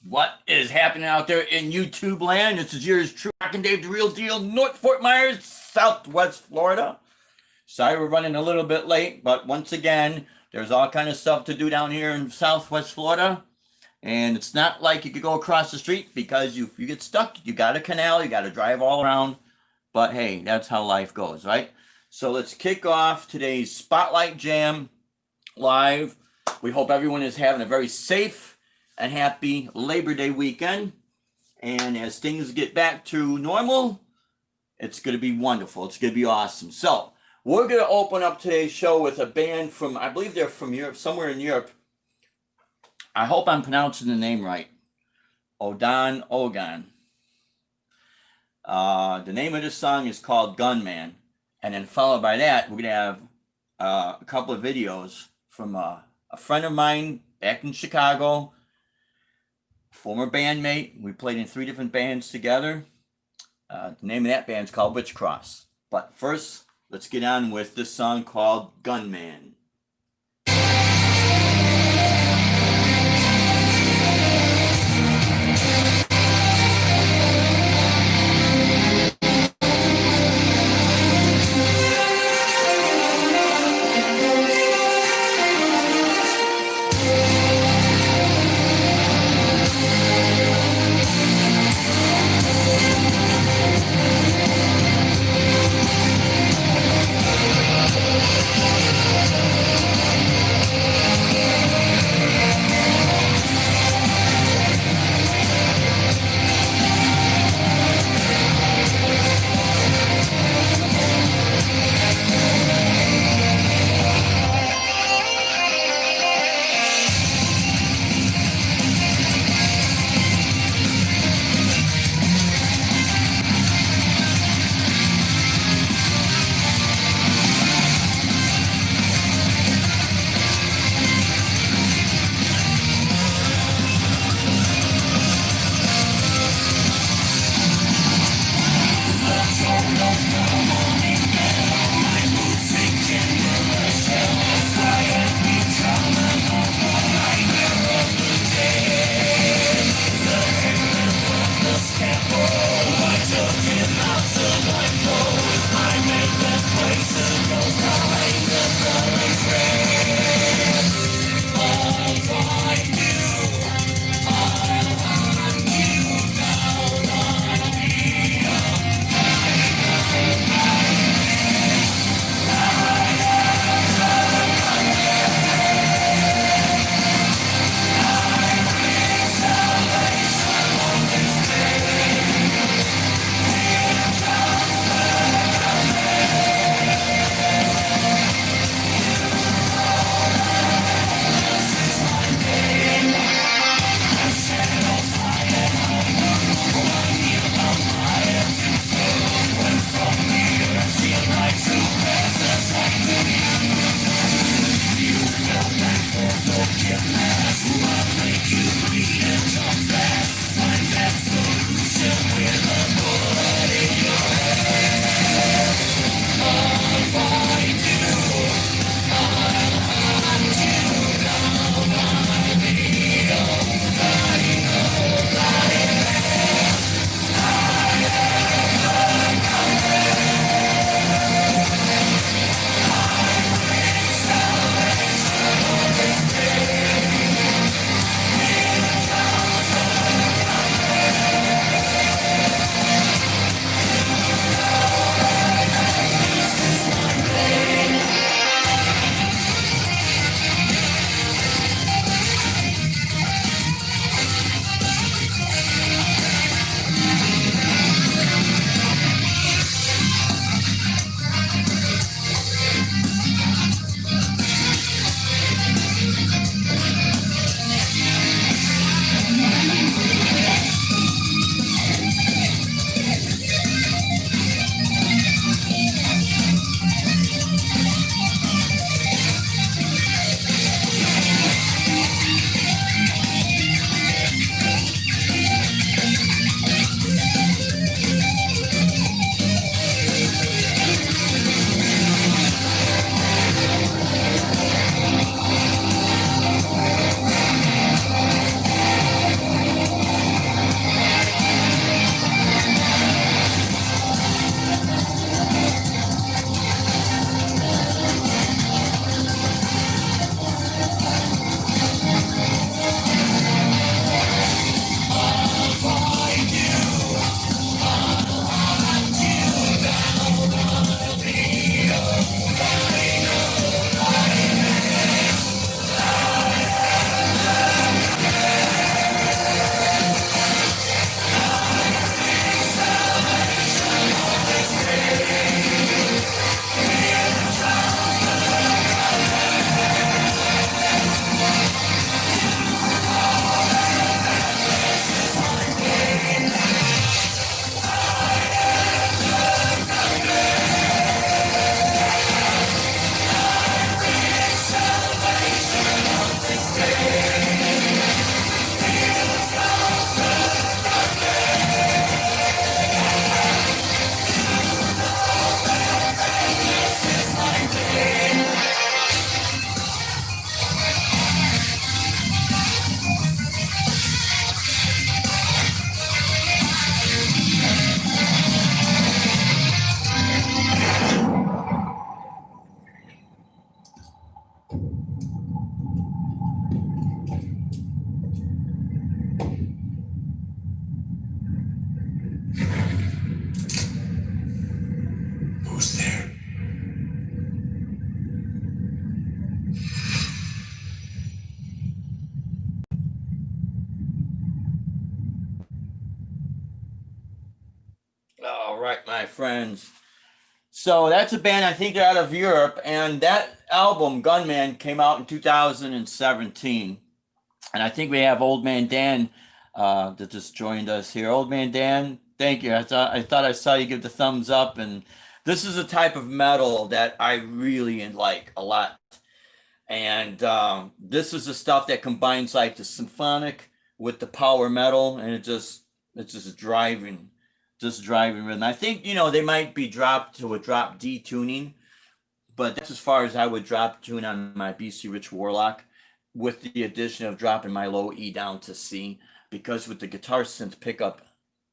What is happening out there in YouTube land? This is yours, True Rock and Dave, the real deal, North Fort Myers, Southwest Florida. Sorry we're running a little bit late, but once again, there's all kind of stuff to do down here in Southwest Florida. And it's not like you could go across the street because if you get stuck, you got a canal, you got to drive all around. But hey, that's how life goes, right? So let's kick off today's Spotlight Jam live. We hope everyone is having a very safe and happy Labor Day weekend. And as things get back to normal, it's going to be wonderful. It's going to be awesome. So we're going to open up today's show with a band from, I believe they're from Europe, somewhere in Europe. I hope I'm pronouncing the name right. Odan Ogan. The name of this song is called Gunman. And then followed by that, we're going to have a couple of videos from a friend of mine back in Chicago, former bandmate. We played in 3 different bands together. The name of that band is called Witch Cross. But first, let's get on with this song called Gunman. right, my friends. So that's a band, I think they're out of Europe, and that album Gunman came out in 2017. And I think we have Old Man Dan that just joined us here. Old Man Dan, thank you. I thought I saw you give the thumbs up, and this is a type of metal that I really like a lot. And this is the stuff that combines like the symphonic with the power metal, and it's just driving, rhythm. I think they might be dropped to a drop D tuning, but that's as far as I would drop tune on my BC Rich Warlock, with the addition of dropping my low E down to C, because with the guitar synth pickup,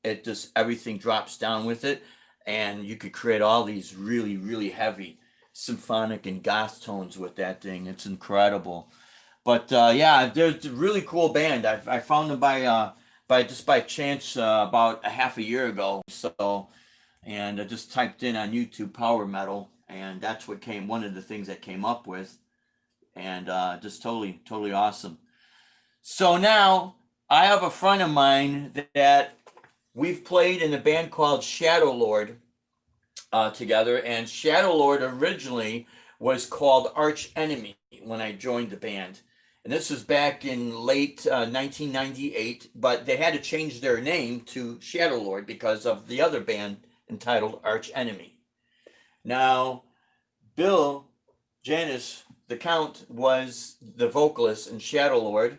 it just everything drops down with it, and you could create all these really really heavy symphonic and goth tones with that thing. It's incredible. But yeah, they're a really cool band. I found them by chance about a half a year ago. So, and I just typed in on YouTube power metal, and that's what came. One of the things that came up with, and just totally awesome. So now I have a friend of mine that we've played in a band called Shadow Lord together, and Shadow Lord originally was called Arch Enemy when I joined the band. And this was back in late 1998, but they had to change their name to Shadow Lord because of the other band entitled Arch Enemy. Now, Bill Janis, the Count, was the vocalist in Shadow Lord,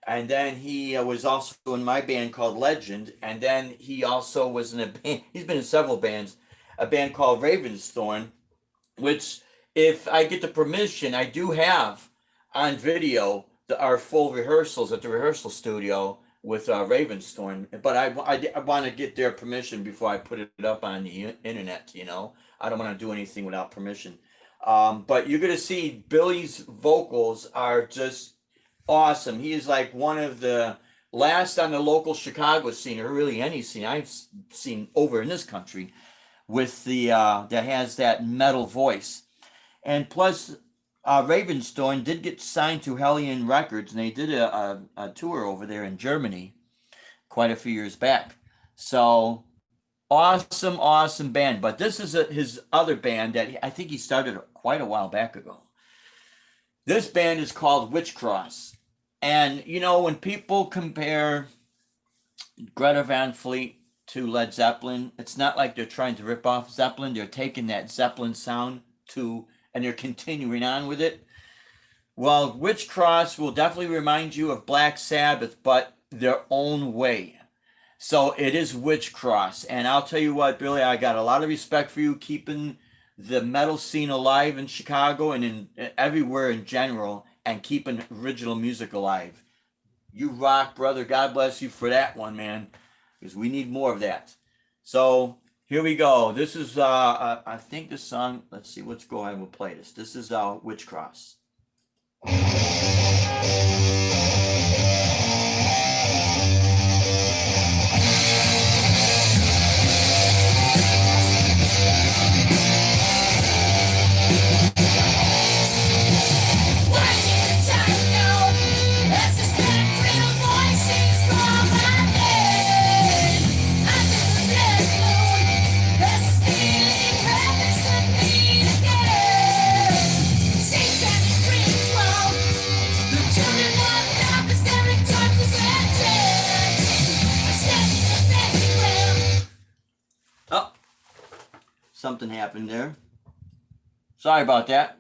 and then he was also in my band called Legend, and then he also was in a band, he's been in several bands, a band called Ravensthorn, which, if I get the permission, I do have on video our full rehearsals at the rehearsal studio with Ravensthorn. But I want to get their permission before I put it up on the internet. I don't want to do anything without permission. But you're gonna see Billy's vocals are just awesome. He is like one of the last on the local Chicago scene, or really any scene I've seen over in this country, with the that has that metal voice. And plus, Ravensthorn did get signed to Hellion Records, and they did a tour over there in Germany quite a few years back. So awesome band. But this is his other band that I think he started quite a while back ago. This band is called Witchcross. And when people compare Greta Van Fleet to Led Zeppelin, it's not like they're trying to rip off Zeppelin. They're taking that Zeppelin sound and they're continuing on with it. Well, Witchcross will definitely remind you of Black Sabbath, but their own way. So it is Witchcross. And I'll tell you what, Billy, I got a lot of respect for you keeping the metal scene alive in Chicago and in everywhere in general, and keeping original music alive. You rock, brother. God bless you for that one, man, because we need more of that. So here we go. This is I think this song, let's see, let's go ahead and we'll play this. This is Witchcross. Oh, something happened there. Sorry about that.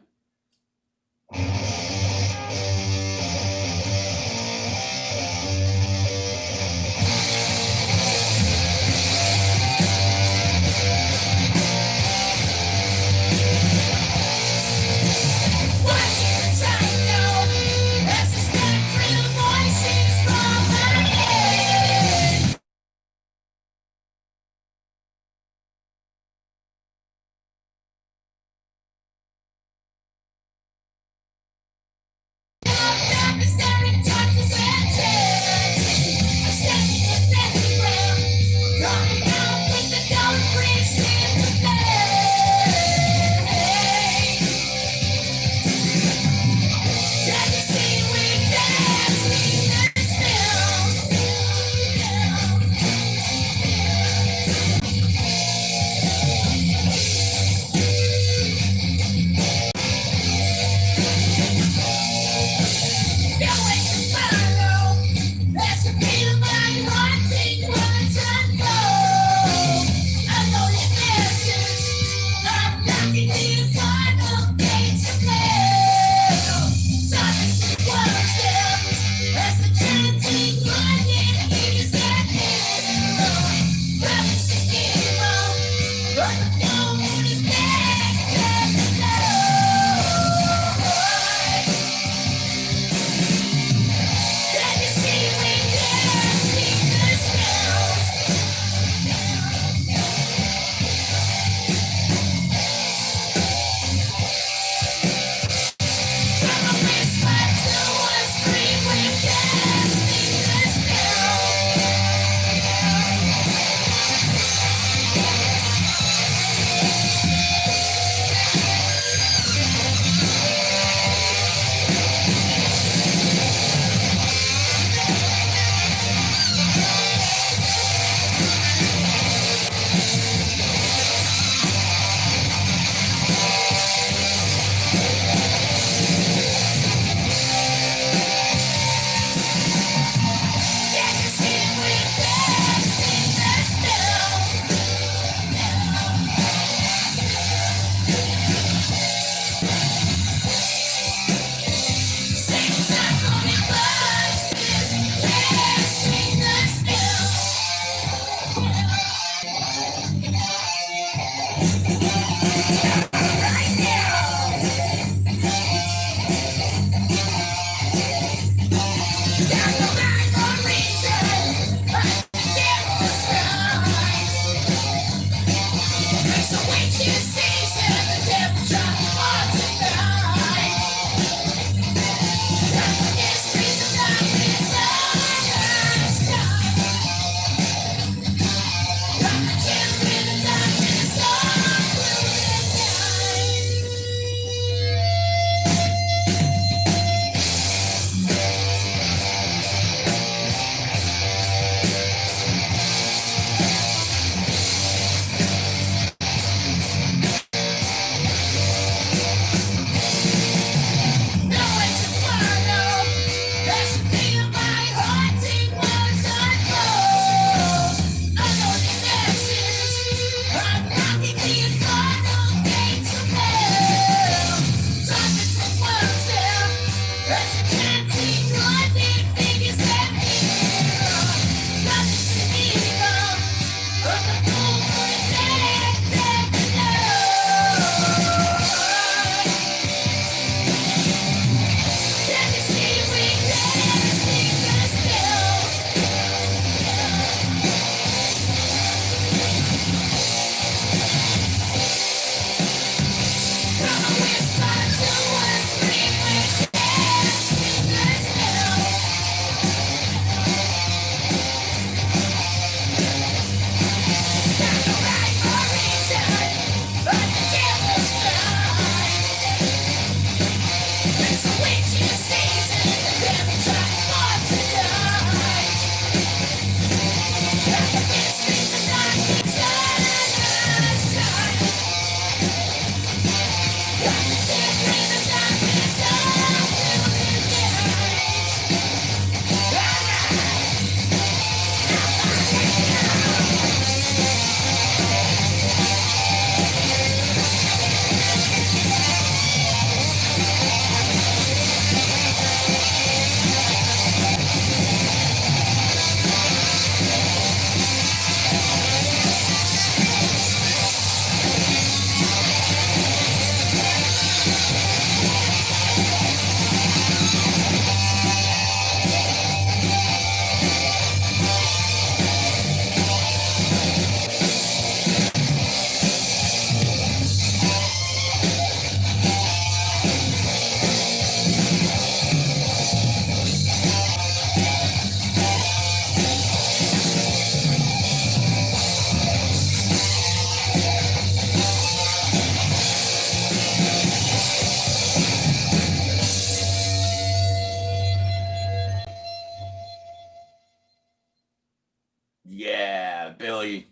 Yeah, Billy.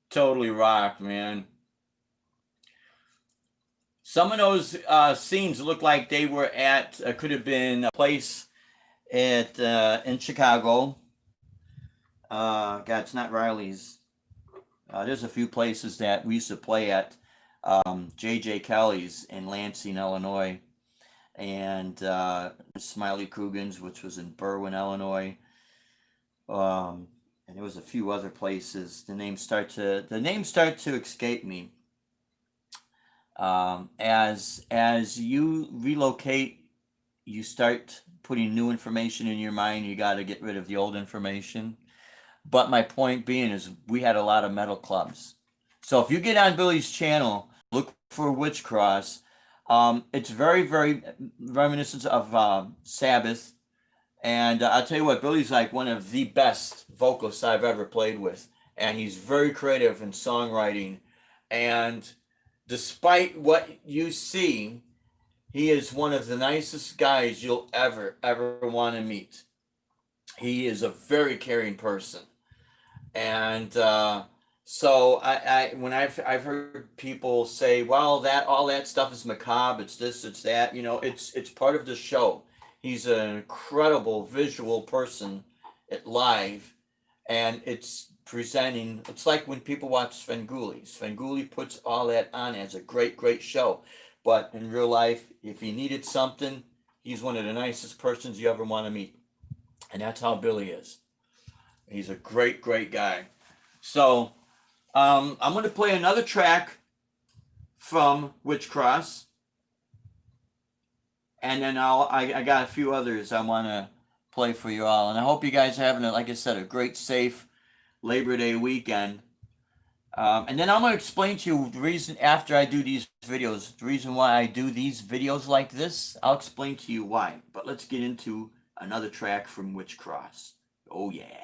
Totally rocked, man. Some of those scenes look like they were at, could have been a place at in Chicago. God, it's not Riley's. There's a few places that we used to play at. J.J. Kelly's in Lansing, Illinois, and Smiley Coogan's, which was in Berwyn, Illinois. And there was a few other places. The names start to escape me. As you relocate, you start putting new information in your mind. You got to get rid of the old information. But my point being is, we had a lot of metal clubs. So if you get on Billy's channel, look for Witch Cross. It's very, very reminiscent of Sabbath. And I'll tell you what, Billy's like one of the best vocalists I've ever played with. And he's very creative in songwriting. And despite what you see, he is one of the nicest guys you'll ever want to meet. He is a very caring person. And so when I've heard people say, well, that all that stuff is macabre, it's this, it's that, it's part of the show. He's an incredible visual person at live, and it's like when people watch Svengoolie. Svengoolie puts all that on as a great show. But in real life, if he needed something, he's one of the nicest persons you ever want to meet. And that's how Billy is. He's a great guy. So I'm going to play another track from Witch Cross. And then I got a few others I want to play for you all. And I hope you guys are having, like I said, a great, safe Labor Day weekend. And then I'm going to explain to you the reason, after I do these videos, the reason why I do these videos like this. I'll explain to you why. But let's get into another track from Witch Cross. Oh, yeah.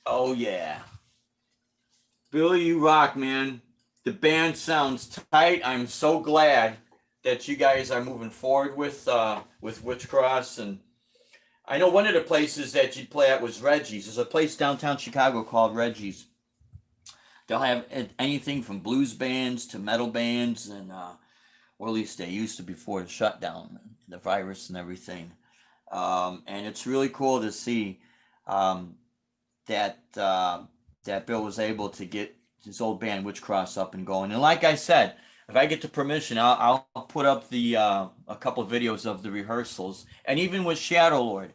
Oh yeah, Billy, you rock, man. The band sounds tight. I'm so glad that you guys are moving forward with Witchcross. And I know one of the places that you'd play at was Reggie's. There's a place downtown Chicago called Reggie's. They'll have anything from blues bands to metal bands, and or at least they used to before the shutdown, the virus and everything. And it's really cool to see um, that Bill was able to get his old band Witchcross up and going. And like I said, if I get the permission, I'll put up the a couple of videos of the rehearsals, and even with Shadow Lord.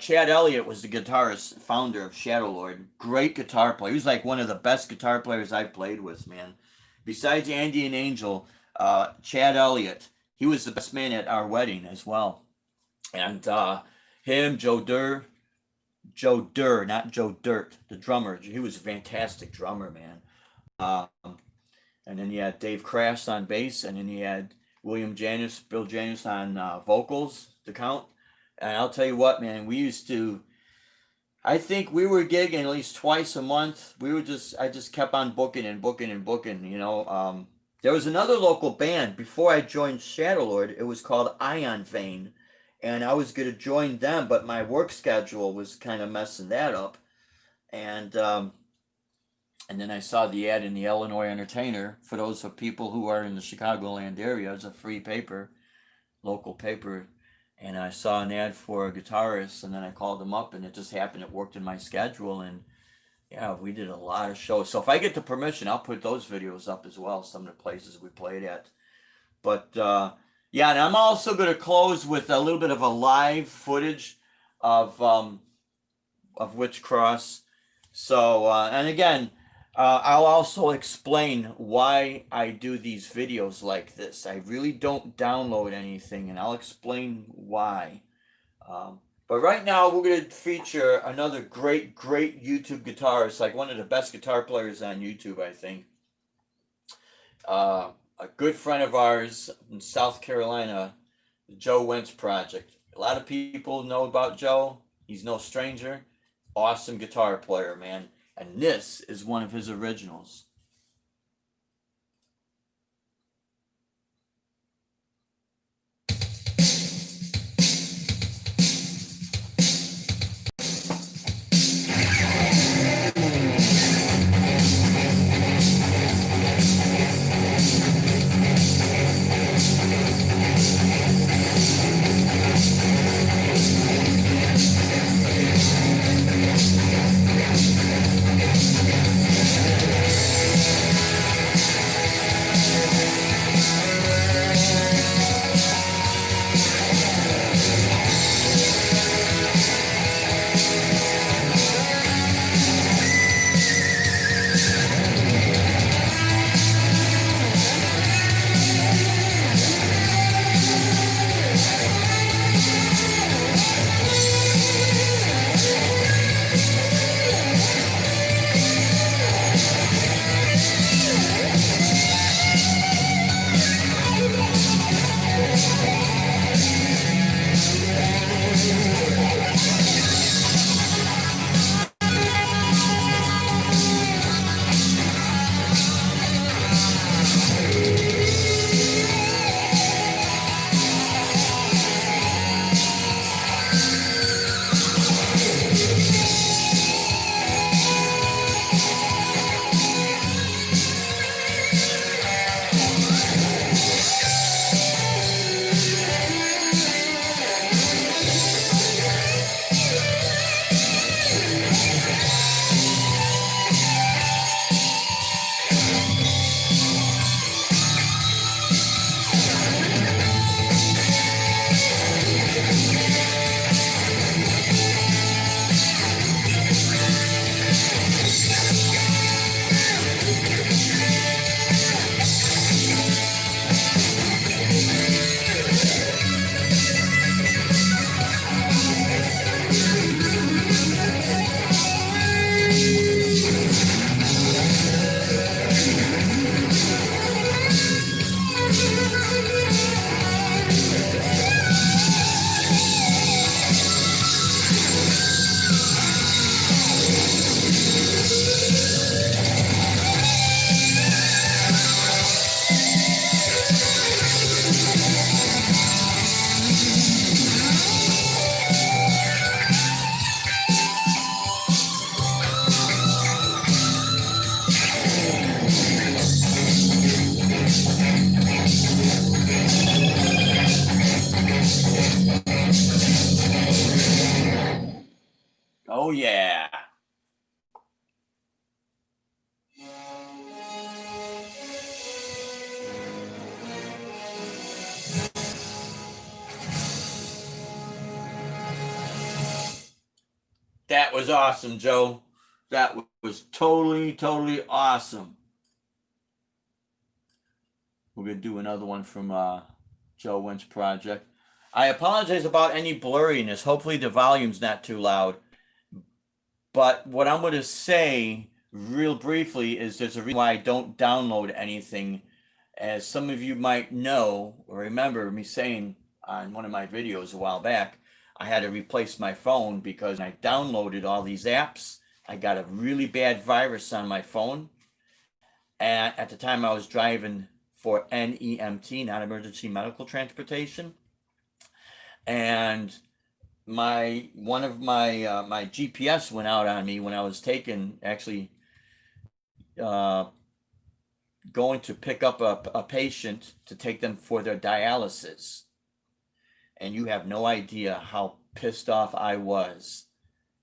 Chad Elliott was the guitarist, founder of Shadow Lord. Great guitar player. He was like one of the best guitar players I've played with, man. Besides Andy and Angel, Chad Elliott, he was the best man at our wedding as well. And him, Joe Durr, not Joe Dirt, the drummer. He was a fantastic drummer, man. And then you had Dave Crass on bass, and then you had Bill Janis on vocals, the count. And I'll tell you what, man, we used to. I think we were gigging at least twice a month. I just kept on booking and booking and booking. There was another local band before I joined Shadow Lord. It was called Ion Vein, and I was gonna join them, but my work schedule was kind of messing that up. And then I saw the ad in the Illinois Entertainer. For those of people who are in the Chicagoland area, it's a free paper, local paper. And I saw an ad for a guitarist, and then I called them up, and it just happened. It worked in my schedule, and yeah, we did a lot of shows. So if I get the permission, I'll put those videos up as well. Some of the places we played at. But yeah, and I'm also going to close with a little bit of a live footage of Witchcross. So and again, I'll also explain why I do these videos like this. I really don't download anything, and I'll explain why. But right now, we're going to feature another great YouTube guitarist, like one of the best guitar players on YouTube, I think. A good friend of ours in South Carolina, the Joe Wentz Project. A lot of people know about Joe. He's no stranger. Awesome guitar player, man. And this is one of his originals. yeah. That was awesome, Joe. That was totally, totally awesome. We're going to do another one from Joe Wentz Project. I apologize about any blurriness. Hopefully the volume's not too loud. But what I'm going to say real briefly is there's a reason why I don't download anything. As some of you might know or remember me saying on one of my videos a while back, I had to replace my phone because I downloaded all these apps. I got a really bad virus on my phone. And at the time I was driving for NEMT, non-emergency medical transportation. And one of my my GPS went out on me when I was going to pick up a patient to take them for their dialysis. And you have no idea how pissed off I was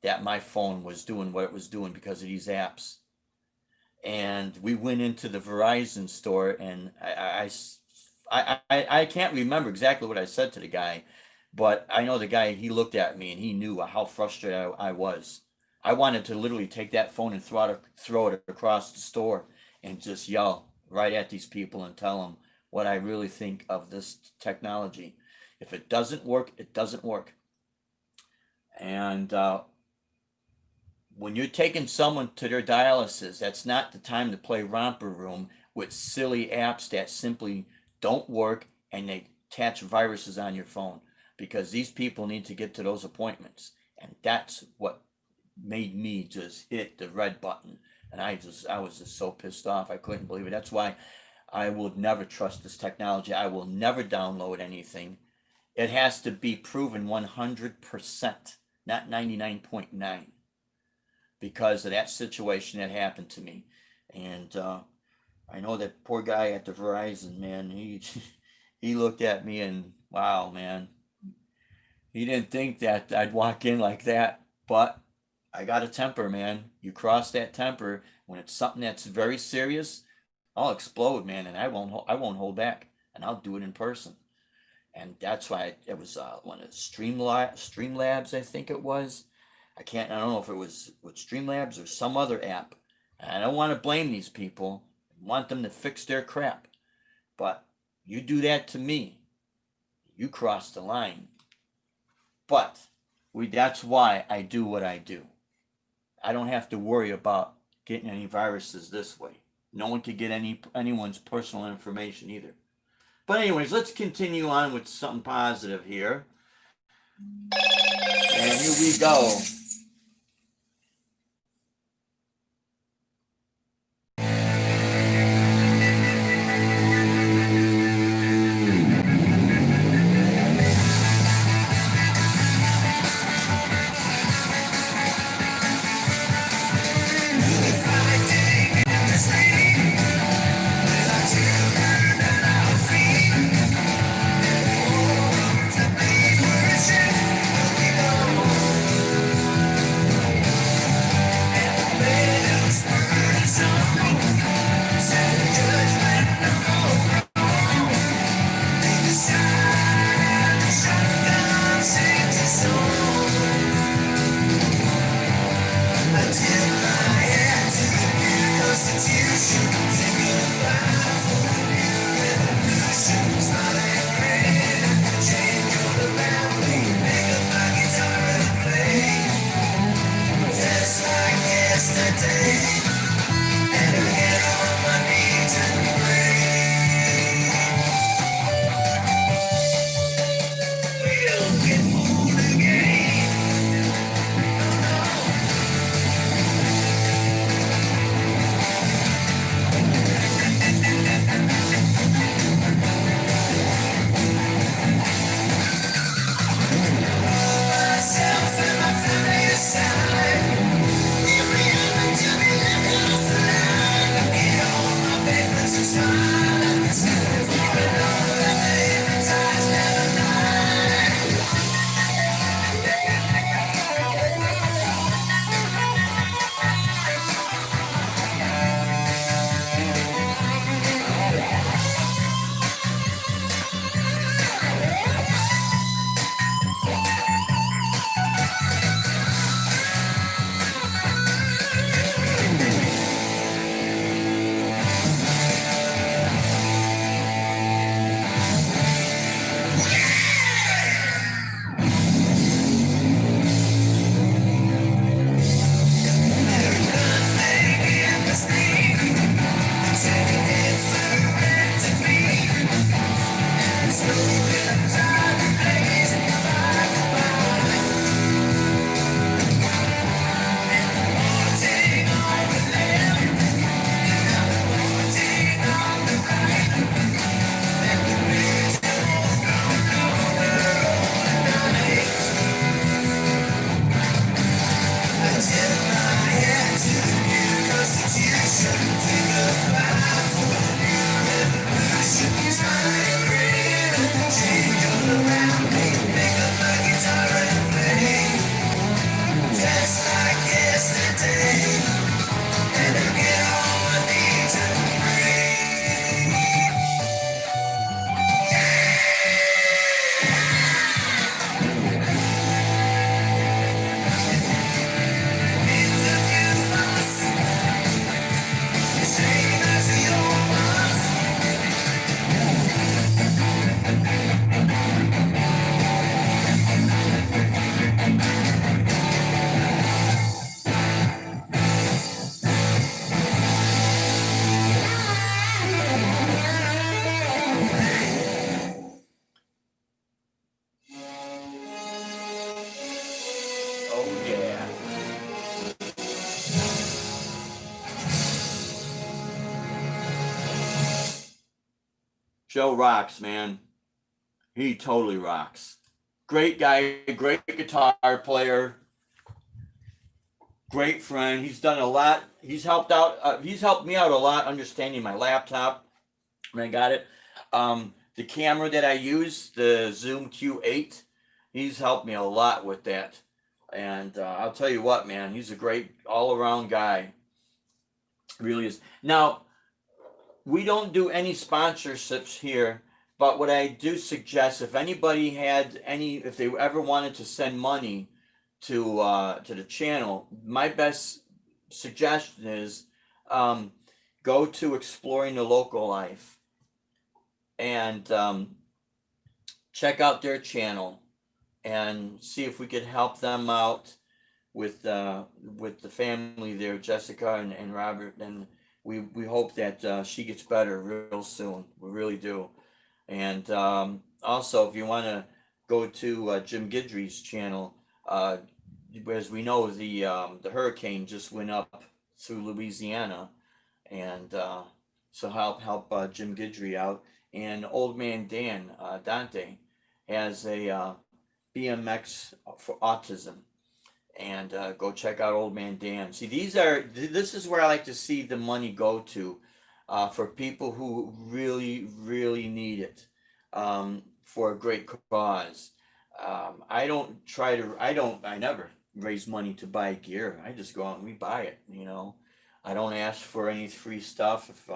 that my phone was doing what it was doing because of these apps. And we went into the Verizon store, and I can't remember exactly what I said to the guy, but I know the guy, he looked at me and he knew how frustrated I was. I wanted to literally take that phone and throw it across the store and just yell right at these people and tell them what I really think of this technology. If it doesn't work, it doesn't work. And when you're taking someone to their dialysis, that's not the time to play romper room with silly apps that simply don't work and they attach viruses on your phone, because these people need to get to those appointments. And that's what made me just hit the red button. And I was just so pissed off. I couldn't believe it. That's why I will never trust this technology. I will never download anything. It has to be proven 100%, not 99.9, because of that situation that happened to me. And I know that poor guy at the Verizon, man, he looked at me and, wow, man, he didn't think that I'd walk in like that. But I got a temper, man. You cross that temper when it's something that's very serious, I'll explode, man, and I won't hold back, and I'll do it in person. And that's why it was one of Streamlabs, I think it was. I don't know if it was with Streamlabs or some other app. And I don't want to blame these people. I want them to fix their crap. But you do that to me, you cross the line. But that's why I do what I do. I don't have to worry about getting any viruses this way. No one could get anyone's personal information either. But anyways, let's continue on with something positive here. And here we go. Oh yeah. Joe rocks, man. He totally rocks. Great guy, great guitar player, great friend. He's done a lot. He's helped out. He's helped me out a lot understanding my laptop when I got it. The camera that I use, the Zoom Q8, he's helped me a lot with that. And I'll tell you what, man, he's a great all-around guy. Really is. Now, we don't do any sponsorships here, but what I do suggest, if anybody had any, if they ever wanted to send money to the channel, my best suggestion is go to Exploring the Local Life and check out their channel and see if we could help them out with the family there, Jessica and Robert, and we hope that she gets better real soon. We really do. And also, if you want to go to Jim Guidry's channel, as we know, the hurricane just went up through Louisiana, and so help Jim Guidry out. And Old Man Dan Dante has a BMX for autism, and go check out Old Man Dan. See, this is where I like to see the money go to, for people who really need it, for a great cause. I never raise money to buy gear. I just go out and we buy it. I don't ask for any free stuff. If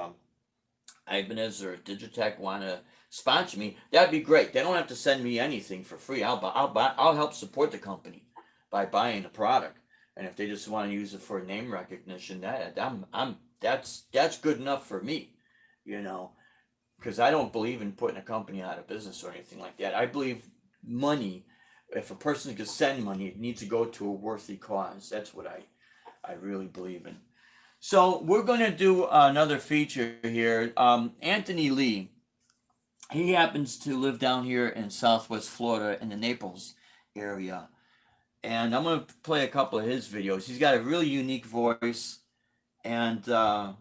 Ibanez or Digitech want to sponsor me, that'd be great. They don't have to send me anything for free. I'll help support the company by buying the product. And if they just want to use it for name recognition, that's good enough for me, because I don't believe in putting a company out of business or anything like that. I believe money, if a person could send money, it needs to go to a worthy cause. That's what I really believe in. So we're going to do another feature here. Anthony Lee, he happens to live down here in Southwest Florida in the Naples area. And I'm going to play a couple of his videos. He's got a really unique voice. And I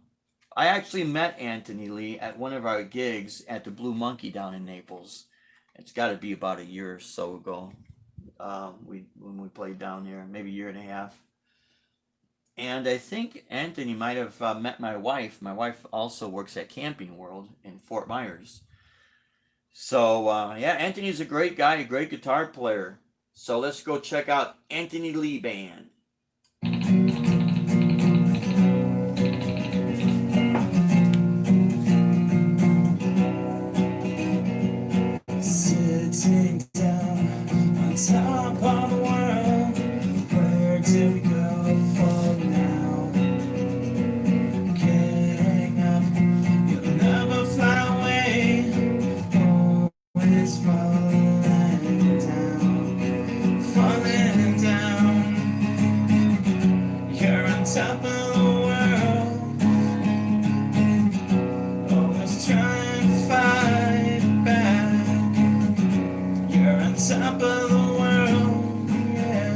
actually met Anthony Lee at one of our gigs at the Blue Monkey down in Naples. It's got to be about a year or so ago, when we played down there, maybe a year and a half. And I think Anthony might have met my wife. My wife also works at Camping World in Fort Myers. So, yeah, Anthony's a great guy, a great guitar player. So let's go check out Anthony Lee Band. Sitting down on top of the world, where do we go from now? Getting up, you'll never fly away, always falling down, you're on top of the world, always trying to fight back. top of the world, yeah.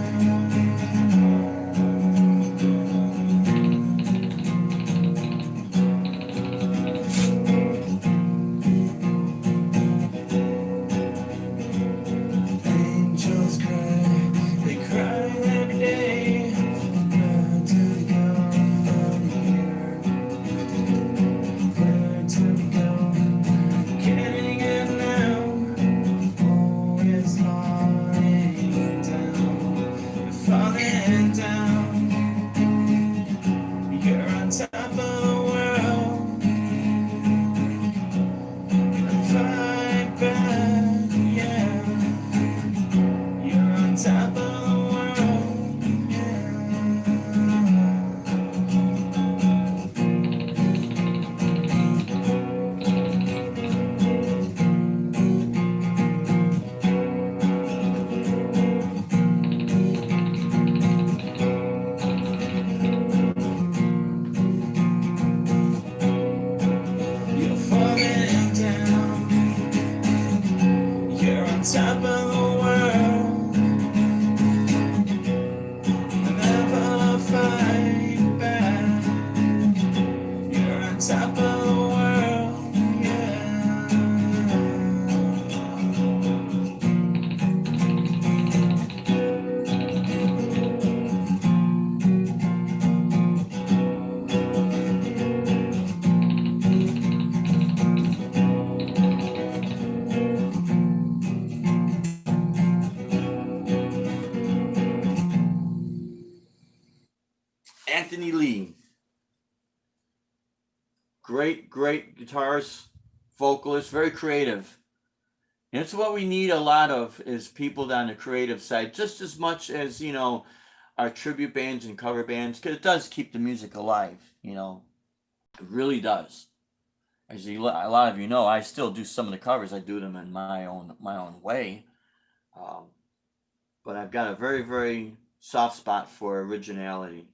Angels cry, they cry every day. Where do we go from here? Where do we go? Getting it now. Oh, it's falling down. You're on top of the world. Fight back, yeah. You're on top of the world, yeah. You're falling down. You're on top of the world. Never fight back. You're on top of the world, yeah. Anthony Lee. Great guitarist, vocalist, very creative. And it's what we need a lot of is people on the creative side, just as much as, our tribute bands and cover bands, because it does keep the music alive, It really does. As a lot of you know, I still do some of the covers. I do them in my own way. But I've got a very, very soft spot for originality.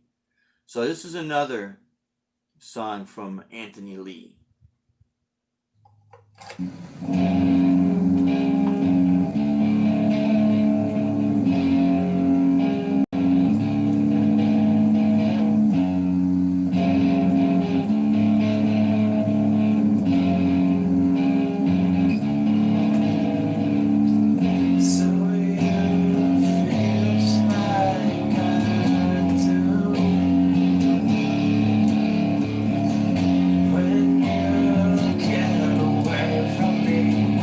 So this is another song from Anthony Lee. So you feel just like I do when you get away from me.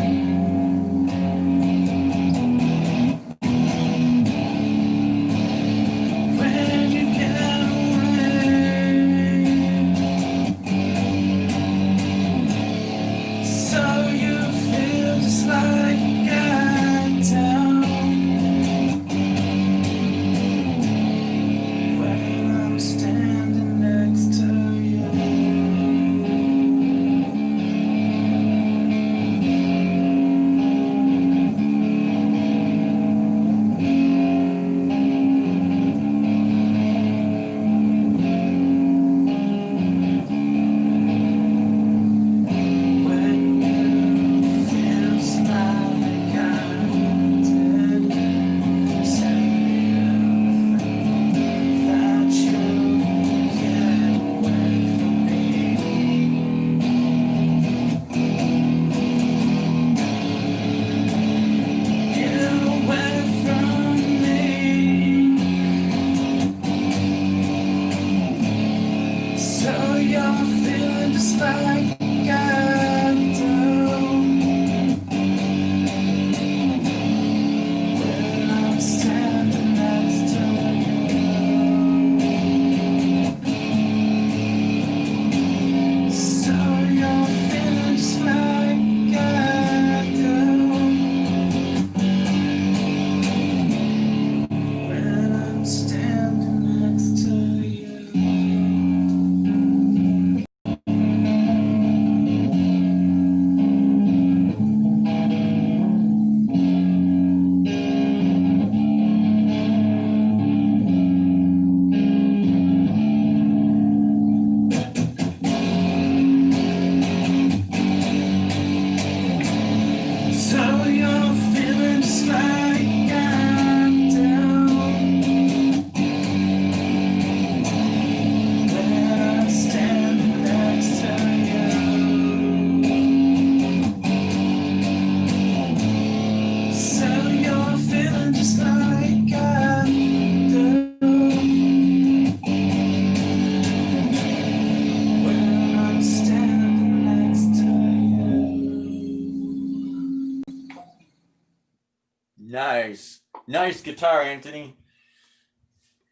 Nice. Nice guitar, Anthony.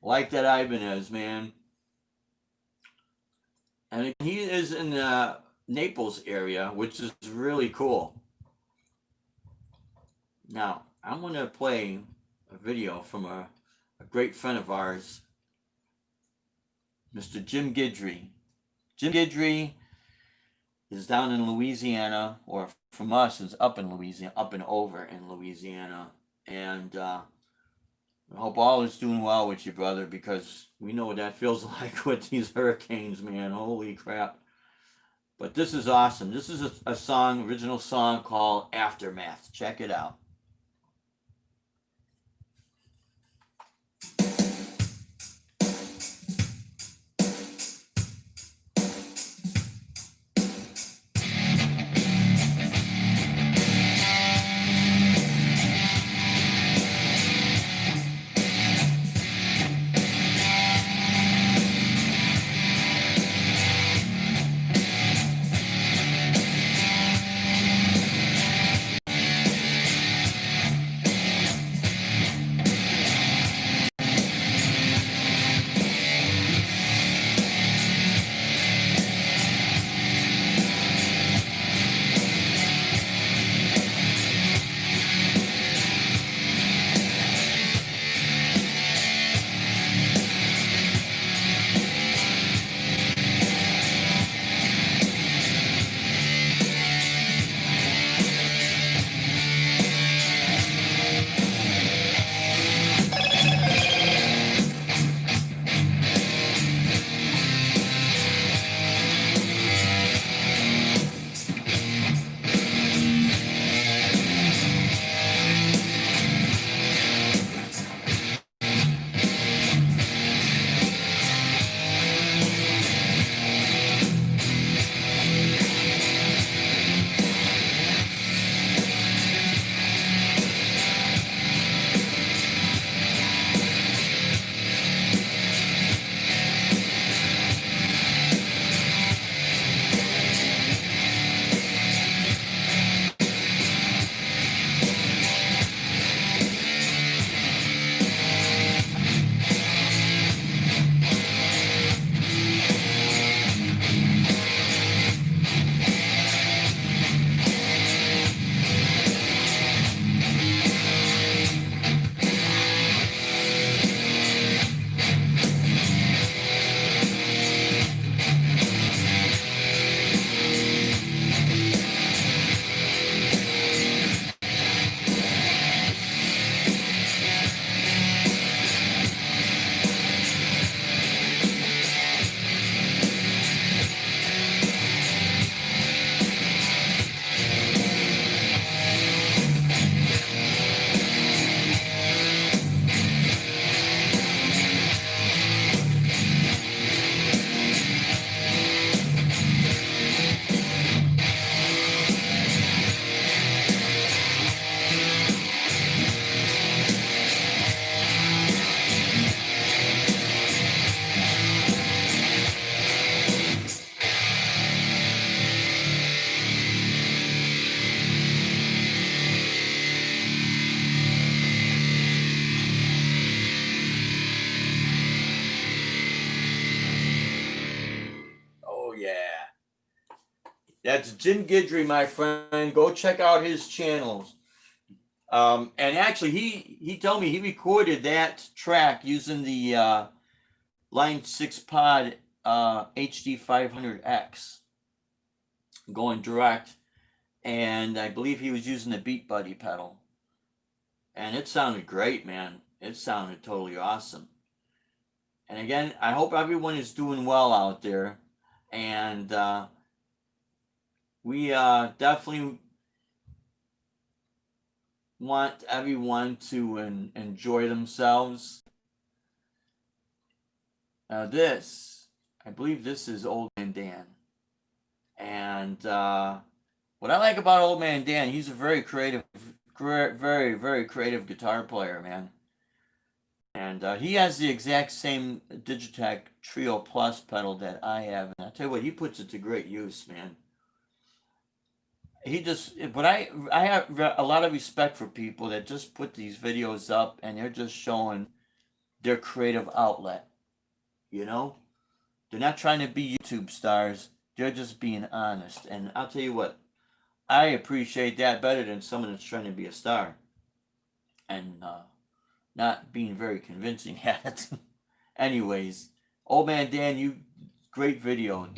Like that Ibanez, man. And he is in the Naples area, which is really cool. Now, I'm going to play a video from a great friend of ours, Mr. Jim Guidry. Jim Guidry is down in Louisiana, or from us is up in Louisiana, up and over in Louisiana. And I hope all is doing well with you, brother, because we know what that feels like with these hurricanes, man. Holy crap. But this is awesome. This is a song, original song called Aftermath. Check it out. That's Jim Guidry, my friend. Go check out his channels. And actually, he told me he recorded that track using the Line 6 Pod HD 500X, going direct, and I believe he was using the Beat Buddy pedal, and it sounded great, man. It sounded totally awesome. And again, I hope everyone is doing well out there, and we definitely want everyone to enjoy themselves. This, I believe this is Old Man Dan. And what I like about Old Man Dan, he's a very creative, very, very creative guitar player, man. And he has the exact same Digitech Trio Plus pedal that I have. And I'll tell you what, he puts it to great use, man. he just, but I have a lot of respect for people that just put these videos up and they're just showing their creative outlet. You know, they're not trying to be YouTube stars. They're just being honest. And I'll tell you what, I appreciate that better than someone that's trying to be a star and not being very convincing at it. Anyways, old man Dan, you great video.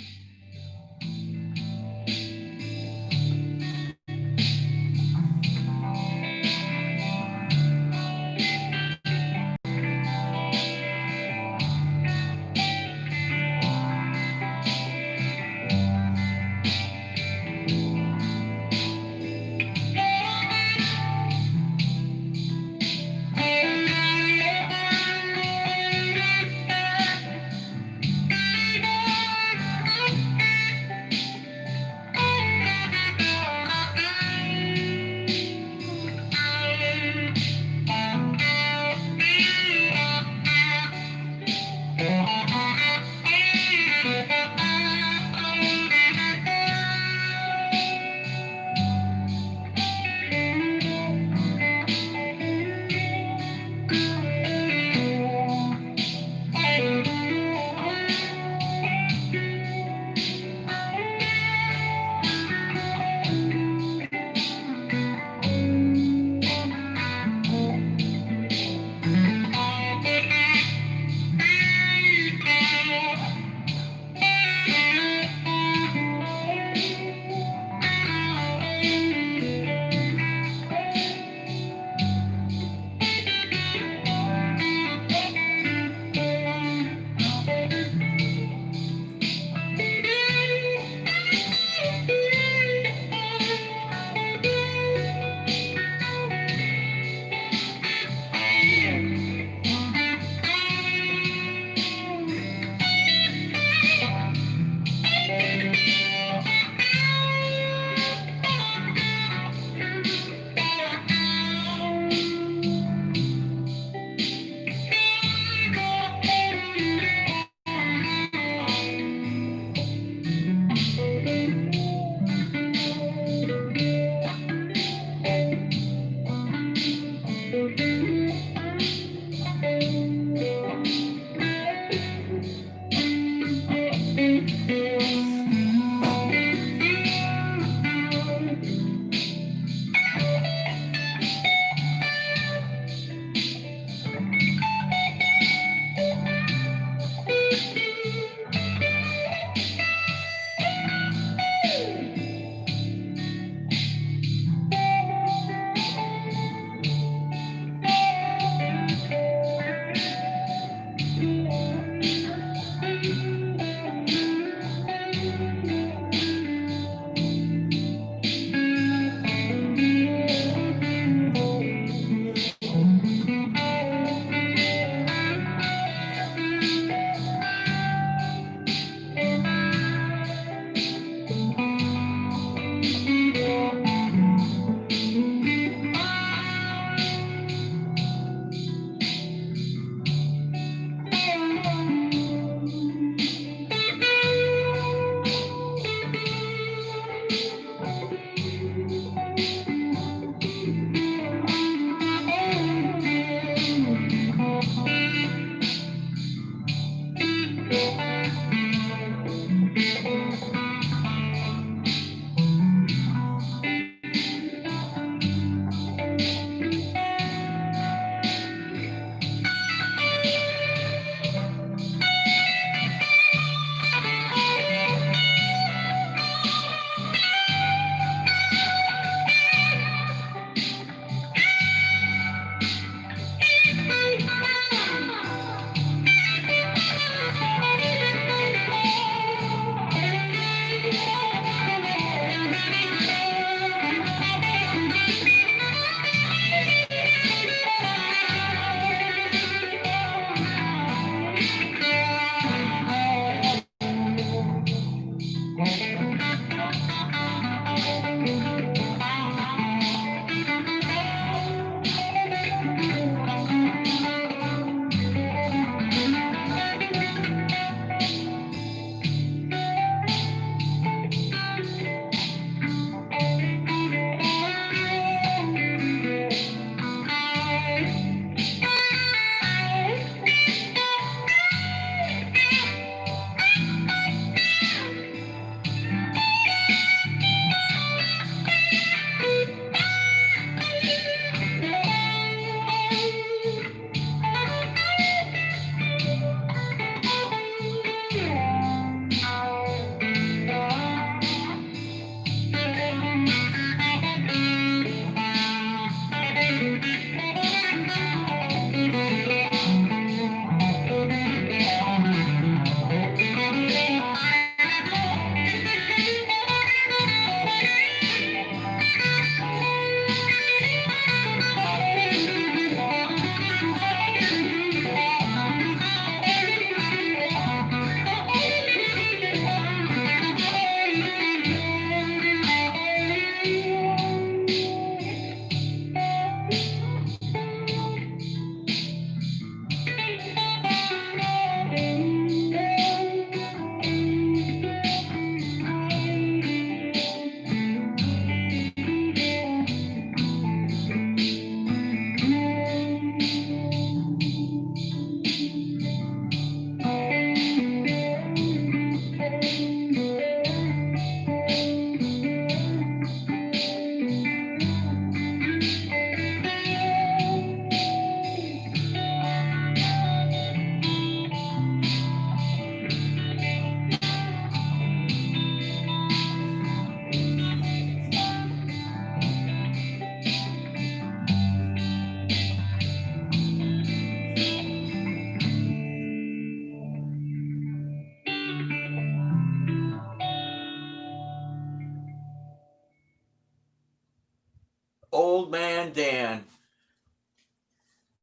Old Man Dan.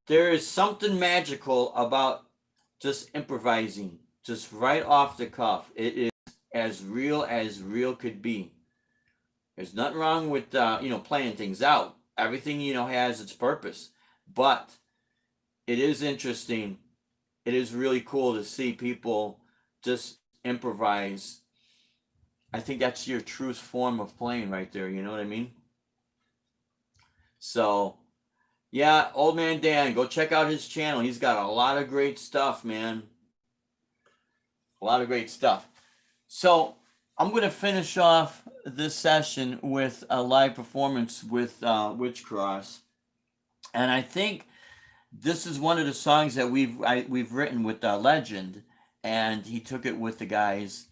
There is something magical about just improvising, just right off the cuff. It is as real could be. There's nothing wrong with playing things out. Everything has its purpose, but it is interesting. It is really cool to see people just improvise. I think that's your truest form of playing right there. You know what I mean? So, yeah, Old Man Dan, go check out his channel. He's got a lot of great stuff, man. A lot of great stuff. So, I'm going to finish off this session with a live performance with Witch Cross. And I think this is one of the songs that we've written with Legend, and he took it with the guys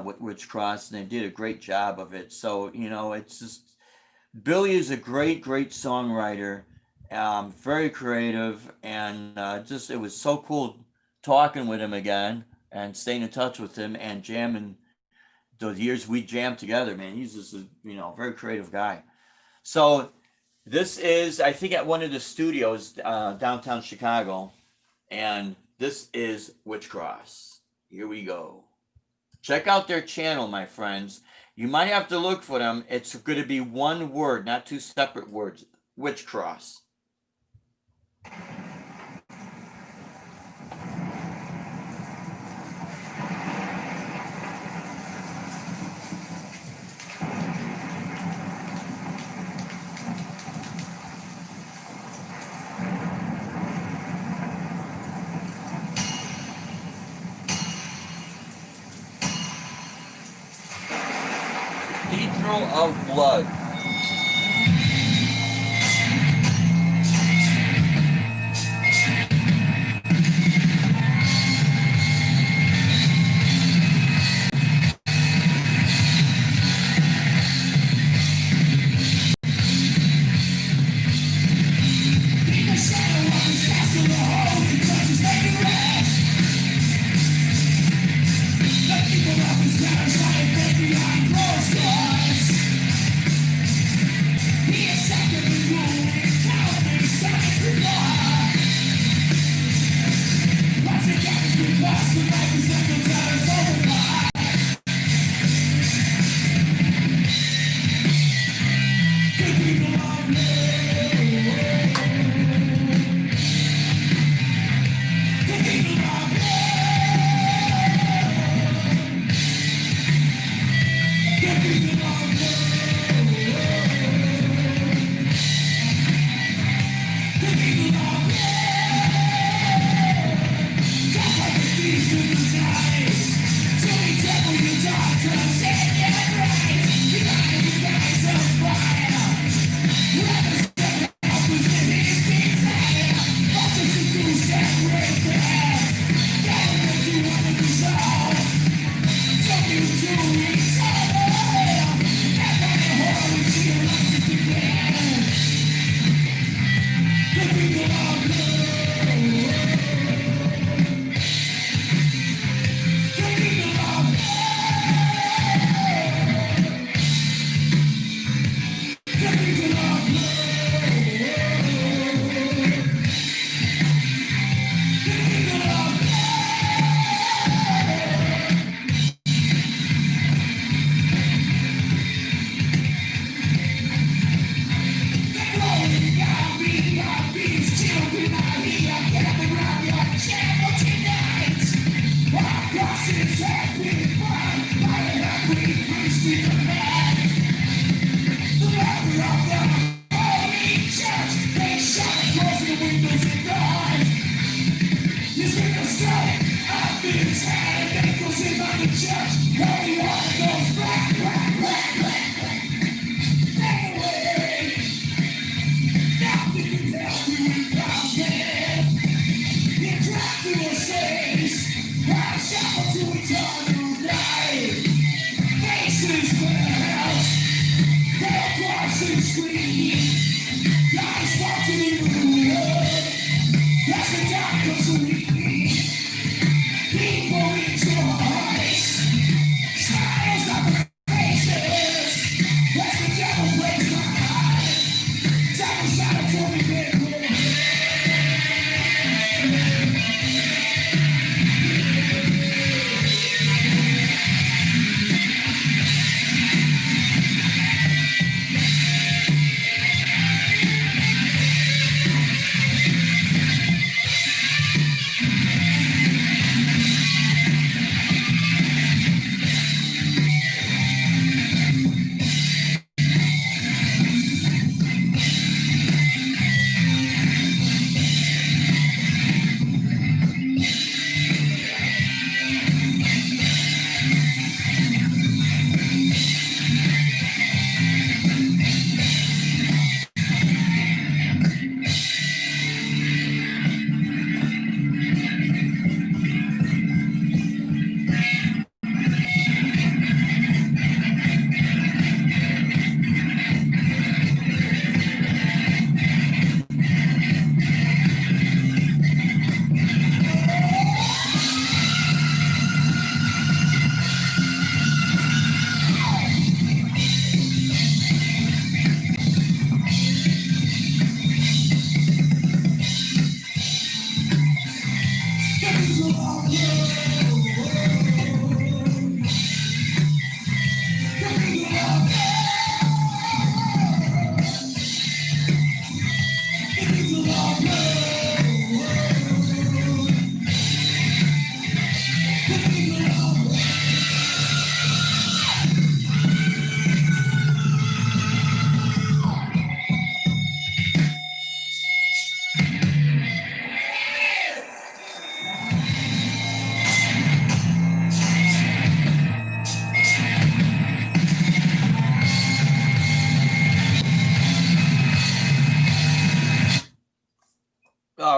with Witch Cross, and they did a great job of it. So, it's just, Billy is a great songwriter, very creative, and it was so cool talking with him again and staying in touch with him and jamming. Those years we jammed together, man. He's just a very creative guy. So this is, I think, at one of the studios downtown Chicago, and this is Witch Cross. Here we go. Check out their channel, my friends. You might have to look for them. It's going to be one word, not two separate words. Witch Cross. Cathedral of Blood.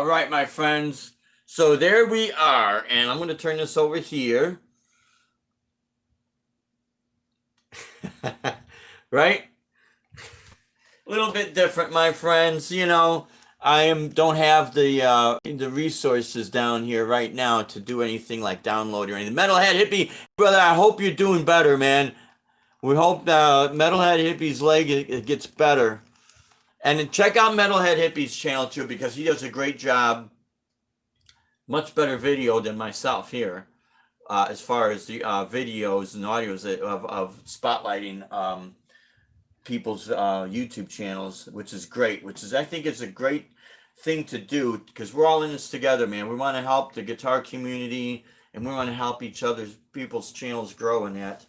All right, my friends. So there we are, and I'm going to turn this over here. Right? A little bit different, my friends. Don't have the resources down here right now to do anything like download or anything. Metalhead Hippie, brother, I hope you're doing better, man. We hope Metalhead Hippie's leg it gets better. And then check out Metalhead Hippie's channel too, because he does a great job. Much better video than myself here, as far as the videos and audios of spotlighting people's YouTube channels, which is great. I think it's a great thing to do, because we're all in this together, man. We want to help the guitar community, and we want to help people's channels grow in that.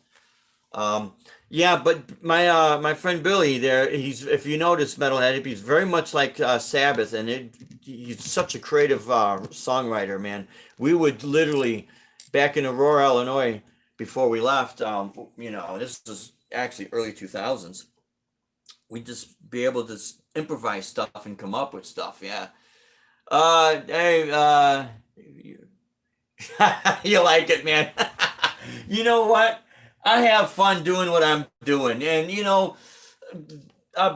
Yeah, but my friend Billy there, if you notice, Metalhead, he's very much like Sabbath, and he's such a creative songwriter, man. We would literally, back in Aurora, Illinois, before we left, this was actually early 2000s, we'd just be able to improvise stuff and come up with stuff, yeah. Hey, you like it, man. You know what? I have fun doing what I'm doing. And,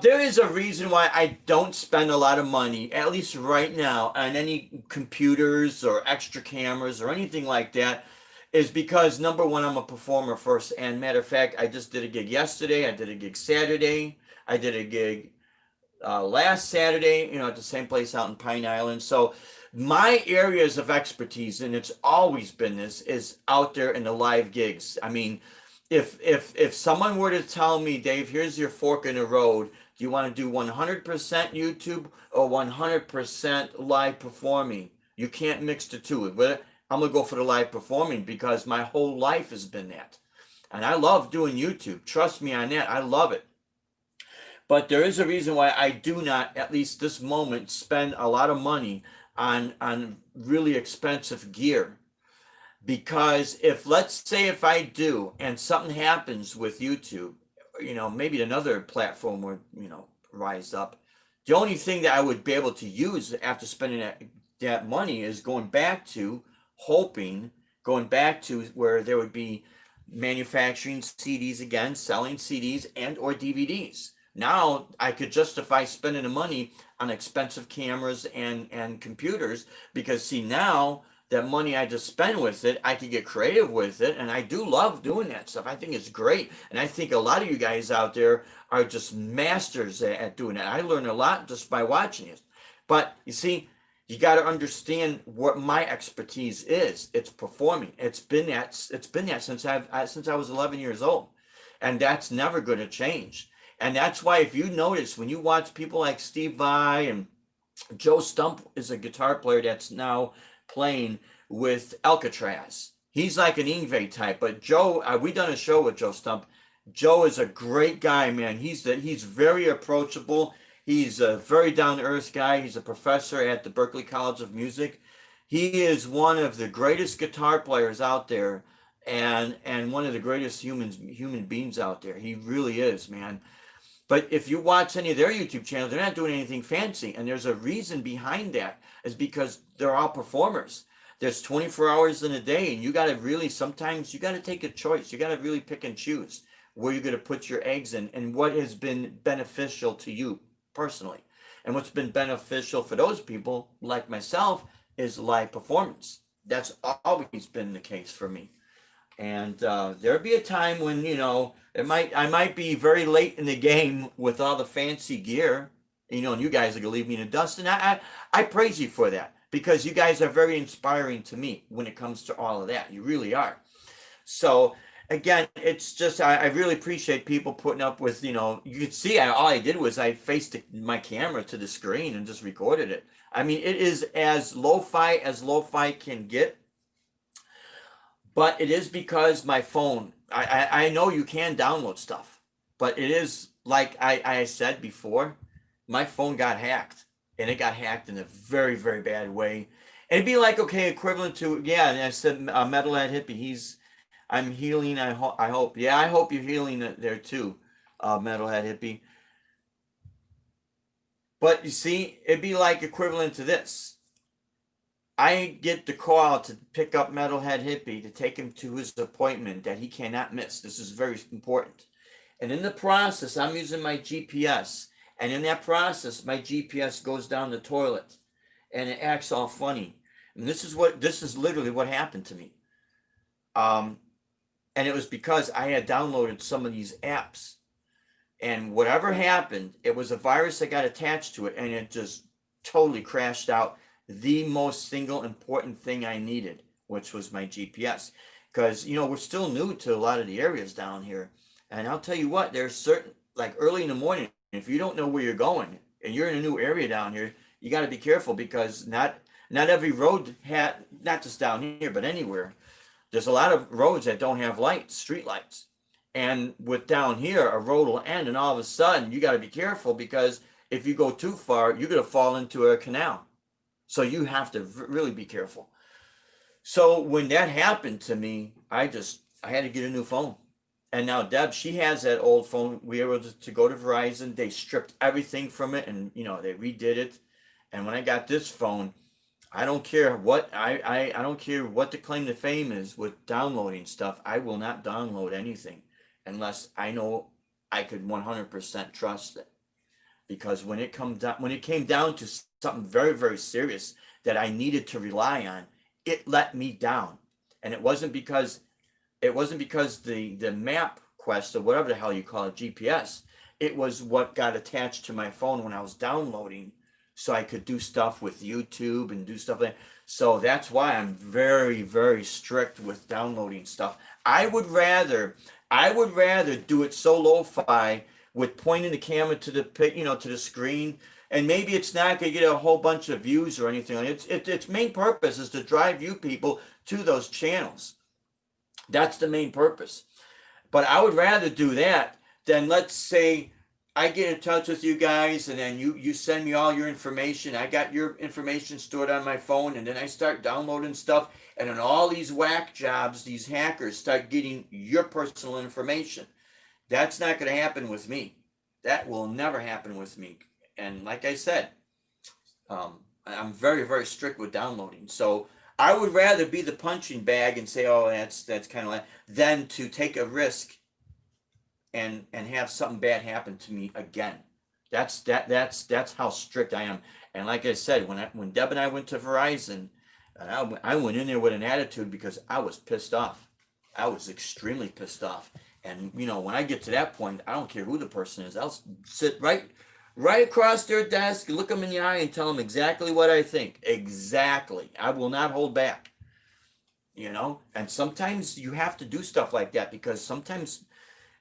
there is a reason why I don't spend a lot of money, at least right now, on any computers or extra cameras or anything like that, is because, number one, I'm a performer first. And matter of fact, I just did a gig yesterday. I did a gig Saturday. I did a gig last Saturday, at the same place out in Pine Island. So my areas of expertise, and it's always been this, is out there in the live gigs. I mean, if someone were to tell me, Dave, here's your fork in the road, do you want to do 100% YouTube or 100% live performing? You can't mix the two. But I'm going to go for the live performing, because my whole life has been that. And I love doing YouTube. Trust me on that. I love it. But there is a reason why I do not, at least this moment, spend a lot of money on really expensive gear. Because let's say if I do, and something happens with YouTube, maybe another platform would, rise up. The only thing that I would be able to use after spending that money is going back to where there would be manufacturing CDs again, selling CDs and or DVDs. Now I could justify spending the money on expensive cameras and computers, because see, now that money I just spend with it, I can get creative with it. And I do love doing that stuff. I think it's great. And I think a lot of you guys out there are just masters at doing that. I learn a lot just by watching it. But you see, you got to understand what my expertise is. It's performing. It's been that since I was 11 years old. And that's never going to change. And that's why, if you notice, when you watch people like Steve Vai, and Joe Stump is a guitar player that's now playing with Alcatraz. He's like an Yngwie type, but Joe, we done a show with Joe Stump. Joe is a great guy, man. He's very approachable. He's a very down-to-earth guy. He's a professor at the Berklee College of Music. He is one of the greatest guitar players out there, and one of the greatest human beings out there. He really is, man. But if you watch any of their YouTube channels, they're not doing anything fancy. And there's a reason behind that, is because they're all performers. There's 24 hours in a day, and you got to sometimes you got to take a choice. You got to really pick and choose where you're going to put your eggs in, and what has been beneficial to you personally. And what's been beneficial for those people like myself is live performance. That's always been the case for me. And there'll be a time when, I might be very late in the game with all the fancy gear, and you guys are going to leave me in the dust. And I praise you for that, because you guys are very inspiring to me when it comes to all of that. You really are. So again, it's just, I really appreciate people putting up with, you could see all I did was I faced my camera to the screen and just recorded it. I mean, it is as lo-fi can get. But it is because my phone, I know you can download stuff, but it is like I said before, my phone got hacked, and it got hacked in a very, very bad way. And it'd be like, okay, equivalent to, yeah, and I said Metalhead Hippie, I'm healing, I hope. Yeah, I hope you're healing there too, Metalhead Hippie. But you see, it'd be like equivalent to this. I get the call to pick up Metalhead Hippie to take him to his appointment that he cannot miss. This is very important. And in the process, I'm using my GPS. And in that process, my GPS goes down the toilet and it acts all funny. And this is literally what happened to me. And it was because I had downloaded some of these apps. And whatever happened, it was a virus that got attached to it and it just totally crashed out the most single important thing I needed, which was my GPS. Because, we're still new to a lot of the areas down here. And I'll tell you what, there's certain, like early in the morning, if you don't know where you're going and you're in a new area down here, you got to be careful because not every road not just down here, but anywhere, there's a lot of roads that don't have lights, street lights. And with down here, a road will end and all of a sudden you got to be careful because if you go too far, you're going to fall into a canal. So you have to really be careful. So when that happened to me, I had to get a new phone. And now Deb, she has that old phone. We were able to go to Verizon. They stripped everything from it and, they redid it. And when I got this phone, I don't care what I don't care what the claim to fame is with downloading stuff. I will not download anything unless I know I could 100% trust it. Because when it came down to something very, very serious that I needed to rely on, it let me down. And it wasn't because the map quest or whatever the hell you call it, GPS, it was what got attached to my phone when I was downloading so I could do stuff with YouTube and do stuff like that. So that's why I'm very, very strict with downloading stuff. I would rather do it so lo-fi with pointing the camera to the to the screen, and maybe it's not going to get a whole bunch of views or anything. Its main purpose is to drive you people to those channels. That's the main purpose. But I would rather do that than, let's say, I get in touch with you guys and then you send me all your information. I got your information stored on my phone and then I start downloading stuff. And then all these whack jobs, these hackers start getting your personal information. That's not going to happen with me. That will never happen with me. And like I said, I'm very, very strict with downloading. So I would rather be the punching bag and say, oh, that's kind of like, than to take a risk and have something bad happen to me again. That's how strict I am. And like I said, when Deb and I went to Verizon, I went in there with an attitude because I was pissed off. I was extremely pissed off. And when I get to that point, I don't care who the person is. I'll sit right across their desk, look them in the eye, and tell them exactly what I think. Exactly. I will not hold back. And sometimes you have to do stuff like that because sometimes,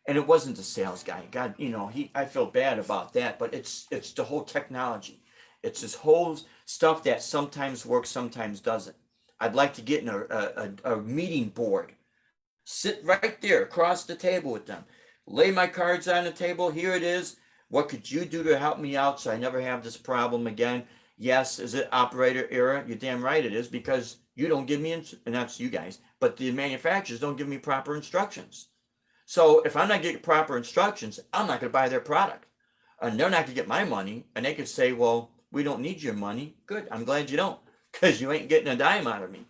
and it wasn't the sales guy. God, I feel bad about that, but it's the whole technology. It's this whole stuff that sometimes works, sometimes doesn't. I'd like to get in a meeting board. Sit right there across the table with them. Lay my cards on the table. Here it is. What could you do to help me out so I never have this problem again? Yes, is it operator error? You're damn right it is, because you don't give me, and that's you guys, but the manufacturers don't give me proper instructions. So if I'm not getting proper instructions, I'm not going to buy their product. And they're not going to get my money. And they could say, well, we don't need your money. Good. I'm glad you don't, because you ain't getting a dime out of me.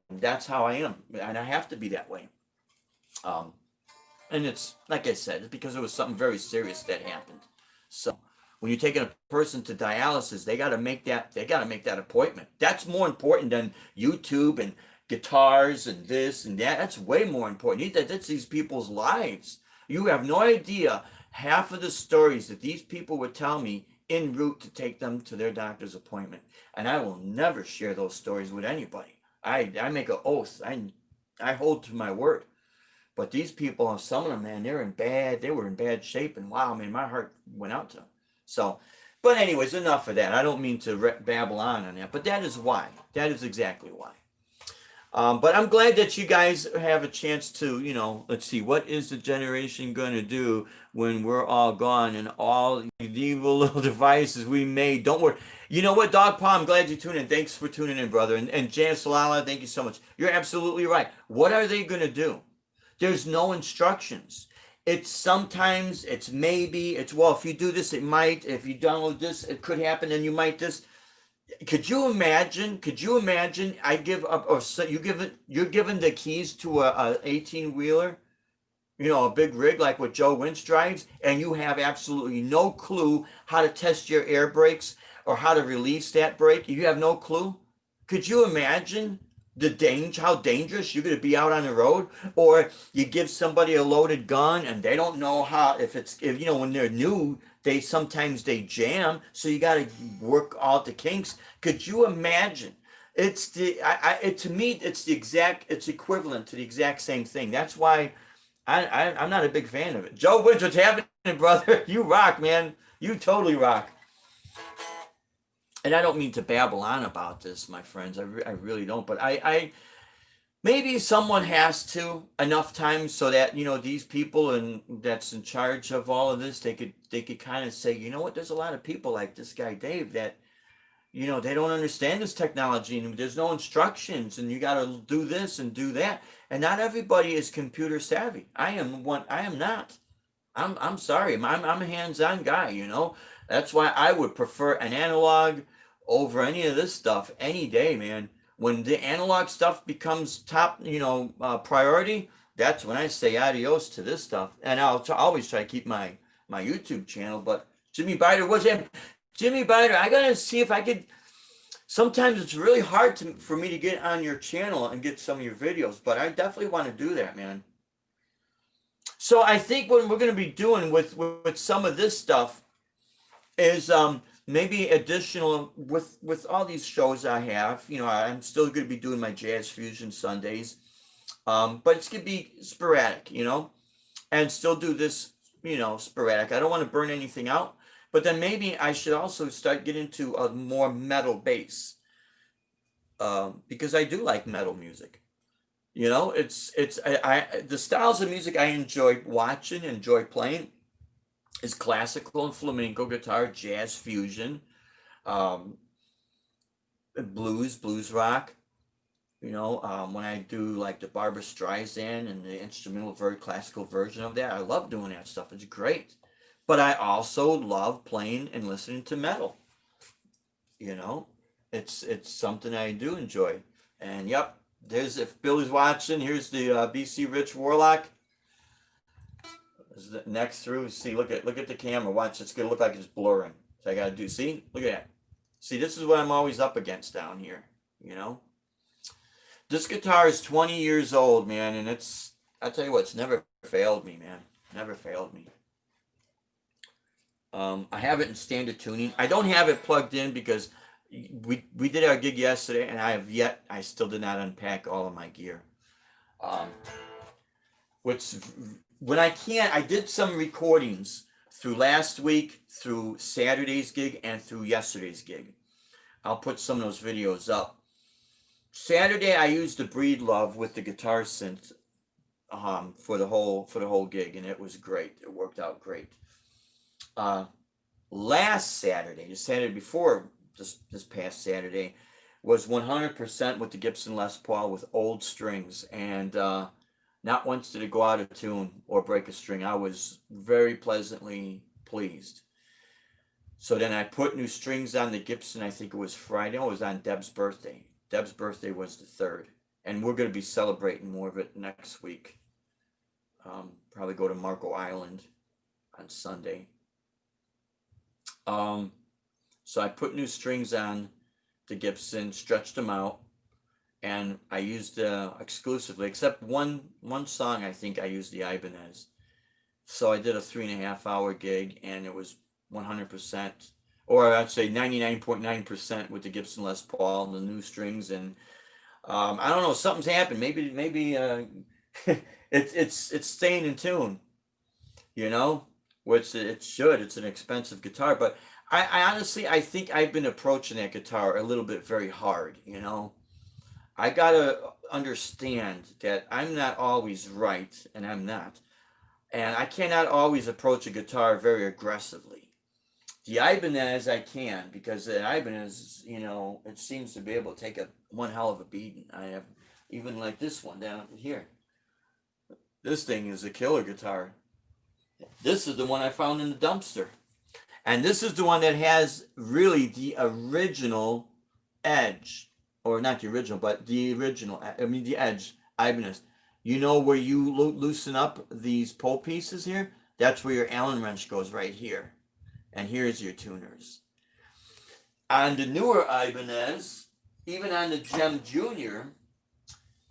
And that's how I am. And I have to be that way. And it's, like I said, it's because it was something very serious that happened. So when you're taking a person to dialysis, they got to make that appointment. That's more important than YouTube and guitars and this and that. That's way more important. That's these people's lives. You have no idea half of the stories that these people would tell me en route to take them to their doctor's appointment. And I will never share those stories with anybody. I make an oath. I hold to my word. But these people, some of them, man, they were in bad shape. And wow, man, my heart went out to them. So, but anyways, enough of that. I don't mean to babble on that, but that is why. That is exactly why. But I'm glad that you guys have a chance to, let's see, what is the generation going to do when we're all gone and all the evil little devices we made? Don't worry. You know what, Dog Paw, I'm glad you tuned in. Thanks for tuning in, brother. And Janice Lala, thank you so much. You're absolutely right. What are they going to do? There's no instructions. It's sometimes, it's maybe, it's, well, if you do this, it might. If you download this, it could happen, and you might this. Could you imagine? Could you imagine? I give up, or so you're giving the keys to a 18 wheeler, a big rig like what Joe Winch drives, and you have absolutely no clue how to test your air brakes or how to release that brake. You have no clue. Could you imagine the danger, how dangerous you're going to be out on the road? Or you give somebody a loaded gun and they don't know how, if when they're new, sometimes they jam, so you got to work out the kinks. Could you imagine? It's to me, it's equivalent to the exact same thing. That's why I'm not a big fan of it. Joe Woods, what's happening, brother? You rock, man. You totally rock. And I don't mean to babble on about this, my friends. I really don't. But I maybe someone has to enough times so that these people and that's in charge of all of this, they could kind of say, you know what? There's a lot of people like this guy Dave that they don't understand this technology and there's no instructions and you got to do this and do that. And not everybody is computer savvy. I am one. I am not. I'm sorry. I'm a hands-on guy. That's why I would prefer an analog over any of this stuff any day, man. When the analog stuff becomes top, priority, that's when I say adios to this stuff. And I'll always try to keep my YouTube channel. But Jimmy Biter, what's him? Jimmy Biter, I gotta see if I could. Sometimes it's really hard for me to get on your channel and get some of your videos, but I definitely want to do that, man. So I think what we're going to be doing with some of this stuff is maybe additional with all these shows I have. I'm still going to be doing my Jazz Fusion Sundays, but it's going to be sporadic, and still do this, sporadic. I don't want to burn anything out. But then maybe I should also start getting into a more metal bass, because I do like metal music. The styles of music I enjoy watching, enjoy playing, is classical and flamenco guitar, jazz fusion, blues rock. When I do like the Barbra Streisand and the instrumental, very classical version of that, I love doing that stuff. It's great. But I also love playing and listening to metal. It's something I do enjoy. And yep, if Billy's watching, here's the BC Rich Warlock. Next through, see, look at the camera. Watch, it's gonna look like it's blurring. So I gotta do. See, look at that. See, this is what I'm always up against down here. This guitar is 20 years old, man, and I tell you what, it's never failed me, man. Never failed me. I have it in standard tuning. I don't have it plugged in because we did our gig yesterday, and I still did not unpack all of my gear. When I can, I did some recordings through last week, through Saturday's gig, and through yesterday's gig. I'll put some of those videos up. Saturday, I used the Breedlove with the guitar synth for the whole gig, and it was great. It worked out great. Last Saturday, the Saturday before this past Saturday, was 100% with the Gibson Les Paul with old strings, and not once did it go out of tune or break a string. I was very pleasantly pleased. So then I put new strings on the Gibson. I think it was Friday. It was on Deb's birthday. Deb's birthday was the 3rd, and we're going to be celebrating more of it next week. Probably go to Marco Island on Sunday. So I put new strings on the Gibson, stretched them out, and I used exclusively, except one song, I think I used the Ibanez. So I did a 3.5 hour gig, and it was 100%, or I'd say 99.9% with the Gibson Les Paul and the new strings. And I don't know, something's happened. Maybe it's staying in tune, which it should. It's an expensive guitar, but I honestly, I think I've been approaching that guitar a little bit very hard. I gotta understand that I'm not always right, and I'm not, and I cannot always approach a guitar very aggressively. The Ibanez I can, because the Ibanez, it seems to be able to take one hell of a beating. I have even like this one down here. This thing is a killer guitar. This is the one I found in the dumpster. And this is the one that has really the original edge, or not the original, but the original, I mean the edge Ibanez, you know where you loosen up these pole pieces here? That's where your Allen wrench goes, right here. And here's your tuners. On the newer Ibanez, even on the Gem Junior,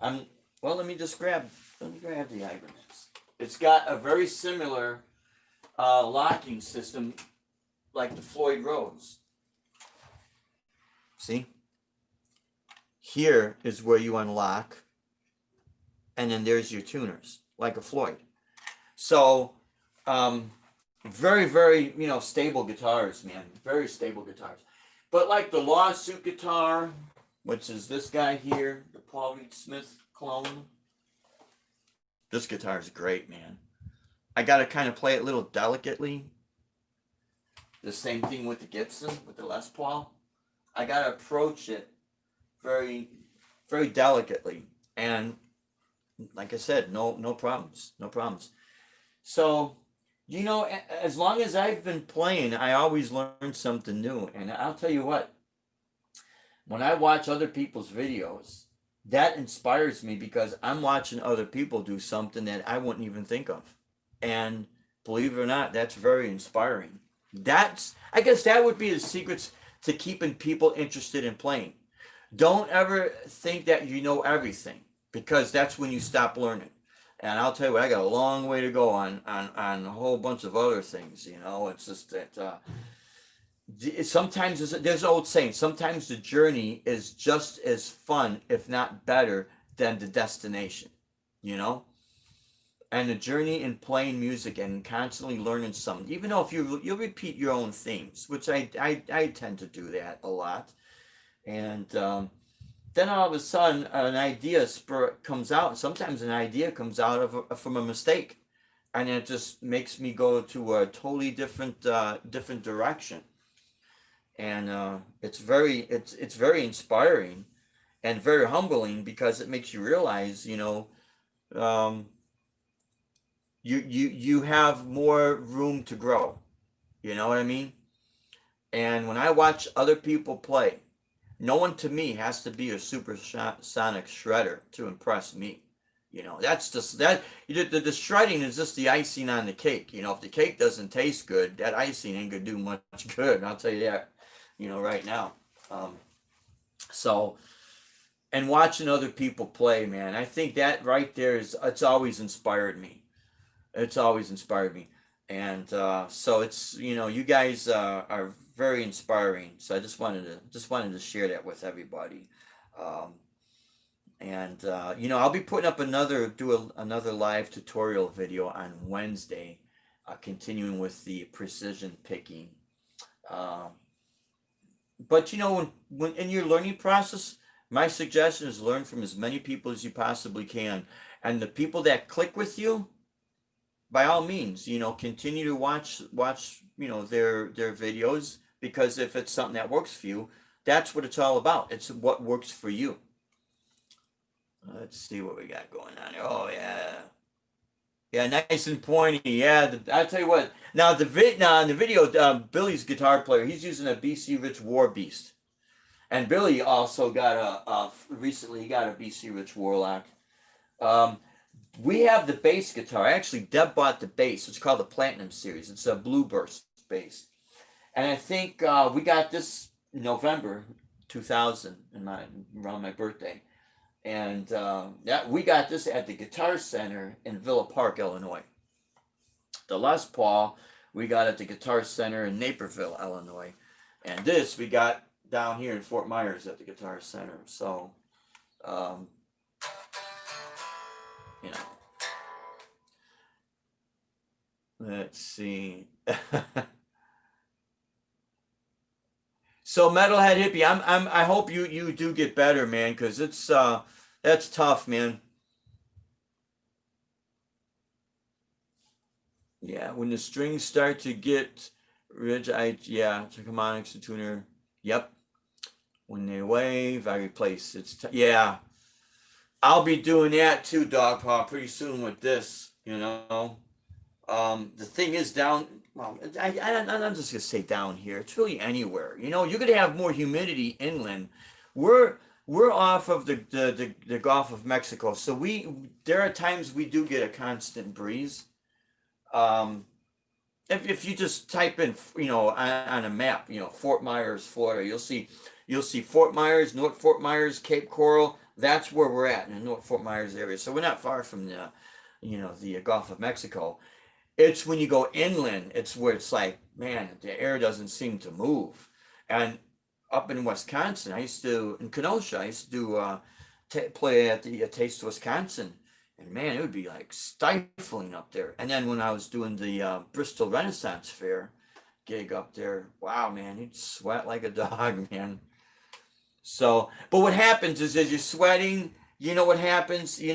well, let me grab the Ibanez. It's got a very similar locking system like the Floyd Rose. See? Here is where you unlock, and then there's your tuners, like a Floyd. So, very, very, stable guitars, man. Very stable guitars. But like the Lawsuit guitar, which is this guy here, the Paul Reed Smith clone. This guitar is great, man. I got to kind of play it a little delicately. The same thing with the Gibson, with the Les Paul. I got to approach it very, very delicately. And like I said, no problems. No problems. So, as long as I've been playing, I always learn something new. And I'll tell you what, when I watch other people's videos, that inspires me because I'm watching other people do something that I wouldn't even think of. And believe it or not, that's very inspiring. I guess that would be the secrets to keeping people interested in playing. Don't ever think that you know everything, because that's when you stop learning. And I'll tell you what, I got a long way to go on a whole bunch of other things. It's just that sometimes there's an old saying, sometimes the journey is just as fun, if not better, than the destination, And the journey in playing music and constantly learning something, even though if you'll repeat your own themes, which I tend to do that a lot. And then all of a sudden an idea comes out, and sometimes an idea comes out from a mistake, and it just makes me go to a totally different direction. And it's very inspiring and very humbling, because it makes you realize, you have more room to grow. You know what I mean? And when I watch other people play, no one to me has to be a supersonic shredder to impress me. That's just that. The shredding is just the icing on the cake. If the cake doesn't taste good, that icing ain't gonna do much good. I'll tell you that. Right now. And watching other people play, man, I think that right there it's always inspired me. It's always inspired me. And so it's, you guys are very inspiring. So I just wanted to share that with everybody. I'll be putting up another live tutorial video on Wednesday, continuing with the precision picking. But when in your learning process, my suggestion is learn from as many people as you possibly can, and the people that click with you, by all means, continue to watch their videos, because if it's something that works for you, that's what it's all about. It's what works for you. Let's see what we got going on here. Oh yeah. Yeah, nice and pointy. Yeah, I'll tell you what. Now in the video, Billy's guitar player, he's using a BC Rich War Beast, and Billy also got recently he got a BC Rich Warlock. We have the bass guitar. Actually, Deb bought the bass. It's called the Platinum Series. It's a Blueburst bass, and I think we got this in November 2000, around my birthday. And we got this at the Guitar Center in Villa Park, Illinois. The Les Paul we got at the Guitar Center in Naperville, Illinois. And this we got down here in Fort Myers at the Guitar Center. So, let's see. So Metalhead Hippie, I hope you do get better, man, because it's that's tough, man. Yeah, when the strings start to get ridge, harmonics and tuner. Yep. When they wave, I replace. Yeah. I'll be doing that too, Dog Paw, pretty soon with this. The thing is I'm just gonna say down here. It's really anywhere. You're gonna have more humidity inland we're we're off of the Gulf of Mexico, so there are times we do get a constant breeze. Um, if you just type in, on a map, Fort Myers, Florida, you'll see Fort Myers, North Fort Myers, Cape Coral. That's where we're at in the North Fort Myers area. So we're not far from the Gulf of Mexico. It's when you go inland, it's where it's like, man, the air doesn't seem to move. And up in Wisconsin, in Kenosha, I used to play at the Taste of Wisconsin, and man, it would be like stifling up there. And then when I was doing the Bristol Renaissance Fair gig up there, wow, man, you'd sweat like a dog, man. So, but what happens is as you're sweating, you know what happens? You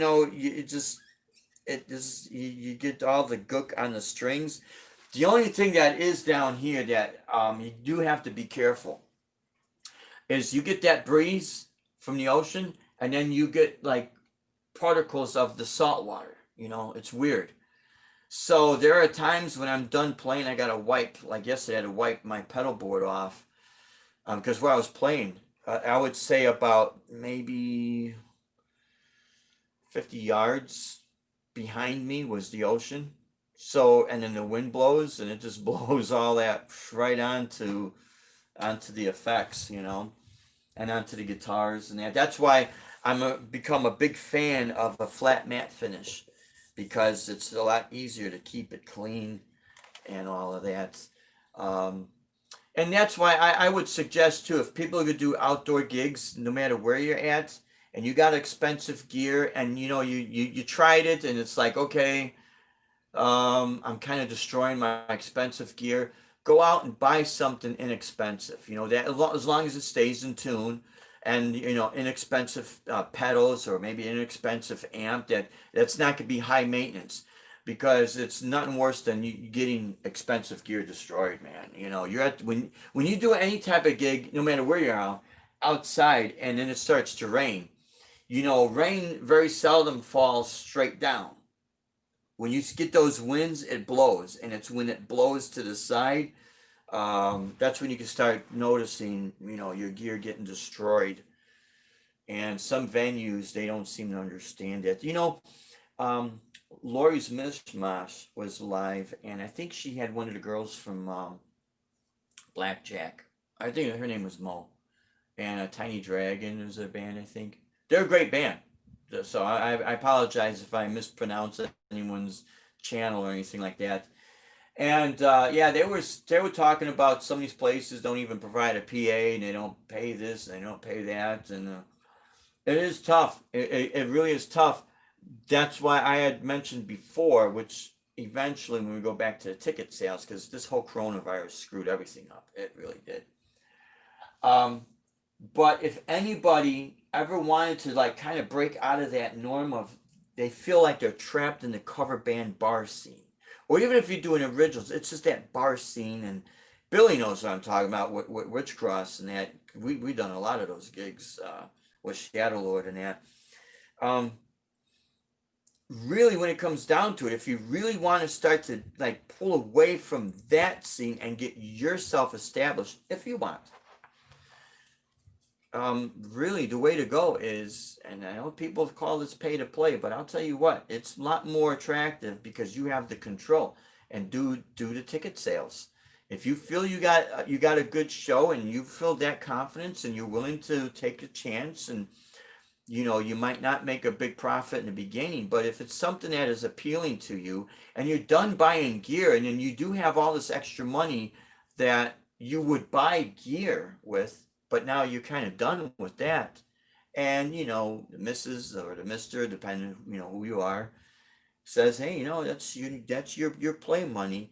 get all the gook on the strings. The only thing that is down here that you do have to be careful is you get that breeze from the ocean, and then you get like particles of the salt water. It's weird. So there are times when I'm done playing, I gotta wipe. Like yesterday, I had to wipe my pedal board off because where I was playing, I would say about maybe 50 yards behind me was the ocean. So, and then the wind blows and it just blows all that right onto the effects, and onto the guitars and that. That's why become a big fan of a flat matte finish, because it's a lot easier to keep it clean and all of that. Um, and that's why I would suggest too, if people are gonna do outdoor gigs, no matter where you're at, and you got expensive gear, and you tried it, and it's like, okay, I'm kind of destroying my expensive gear. Go out and buy something inexpensive. That as long as it stays in tune, and inexpensive pedals, or maybe an inexpensive amp that's not gonna be high maintenance, because it's nothing worse than you getting expensive gear destroyed, man. You're when you do any type of gig, no matter where you're outside, and then it starts to rain. Rain very seldom falls straight down. When you get those winds, it blows, and it's when it blows to the side, that's when you can start noticing, your gear getting destroyed. And some venues, they don't seem to understand it. Lori's Mishmash was live, and I think she had one of the girls from Blackjack. I think her name was Mo, and a Tiny Dragon was a band. I think they're a great band. So I apologize if I mispronounce anyone's channel or anything like that. And yeah, they were talking about some of these places don't even provide a PA, and they don't pay this and they don't pay that, and it is tough. It really is tough. That's why I had mentioned before, which eventually when we go back to the ticket sales, because this whole coronavirus screwed everything up. It really did. Um, but if anybody ever wanted to like kind of break out of that norm of they feel like they're trapped in the cover band bar scene, or even if you're doing originals, it's just that bar scene. And Billy knows what I'm talking about with Witch Cross and that. We done a lot of those gigs with Shadow Lord and that. Um, Really, when it comes down to it, if you really want to start to like pull away from that scene and get yourself established, if you want, really the way to go is, and I know people have called this pay to play, but I'll tell you what, it's a lot more attractive because you have the control and do the ticket sales. If you feel you got a good show and you feel that confidence and you're willing to take a chance, and you might not make a big profit in the beginning, but if it's something that is appealing to you and you're done buying gear, and then you do have all this extra money that you would buy gear with, but now you're kind of done with that. And, the missus or the mister, depending, who you are, says, hey, that's your play money.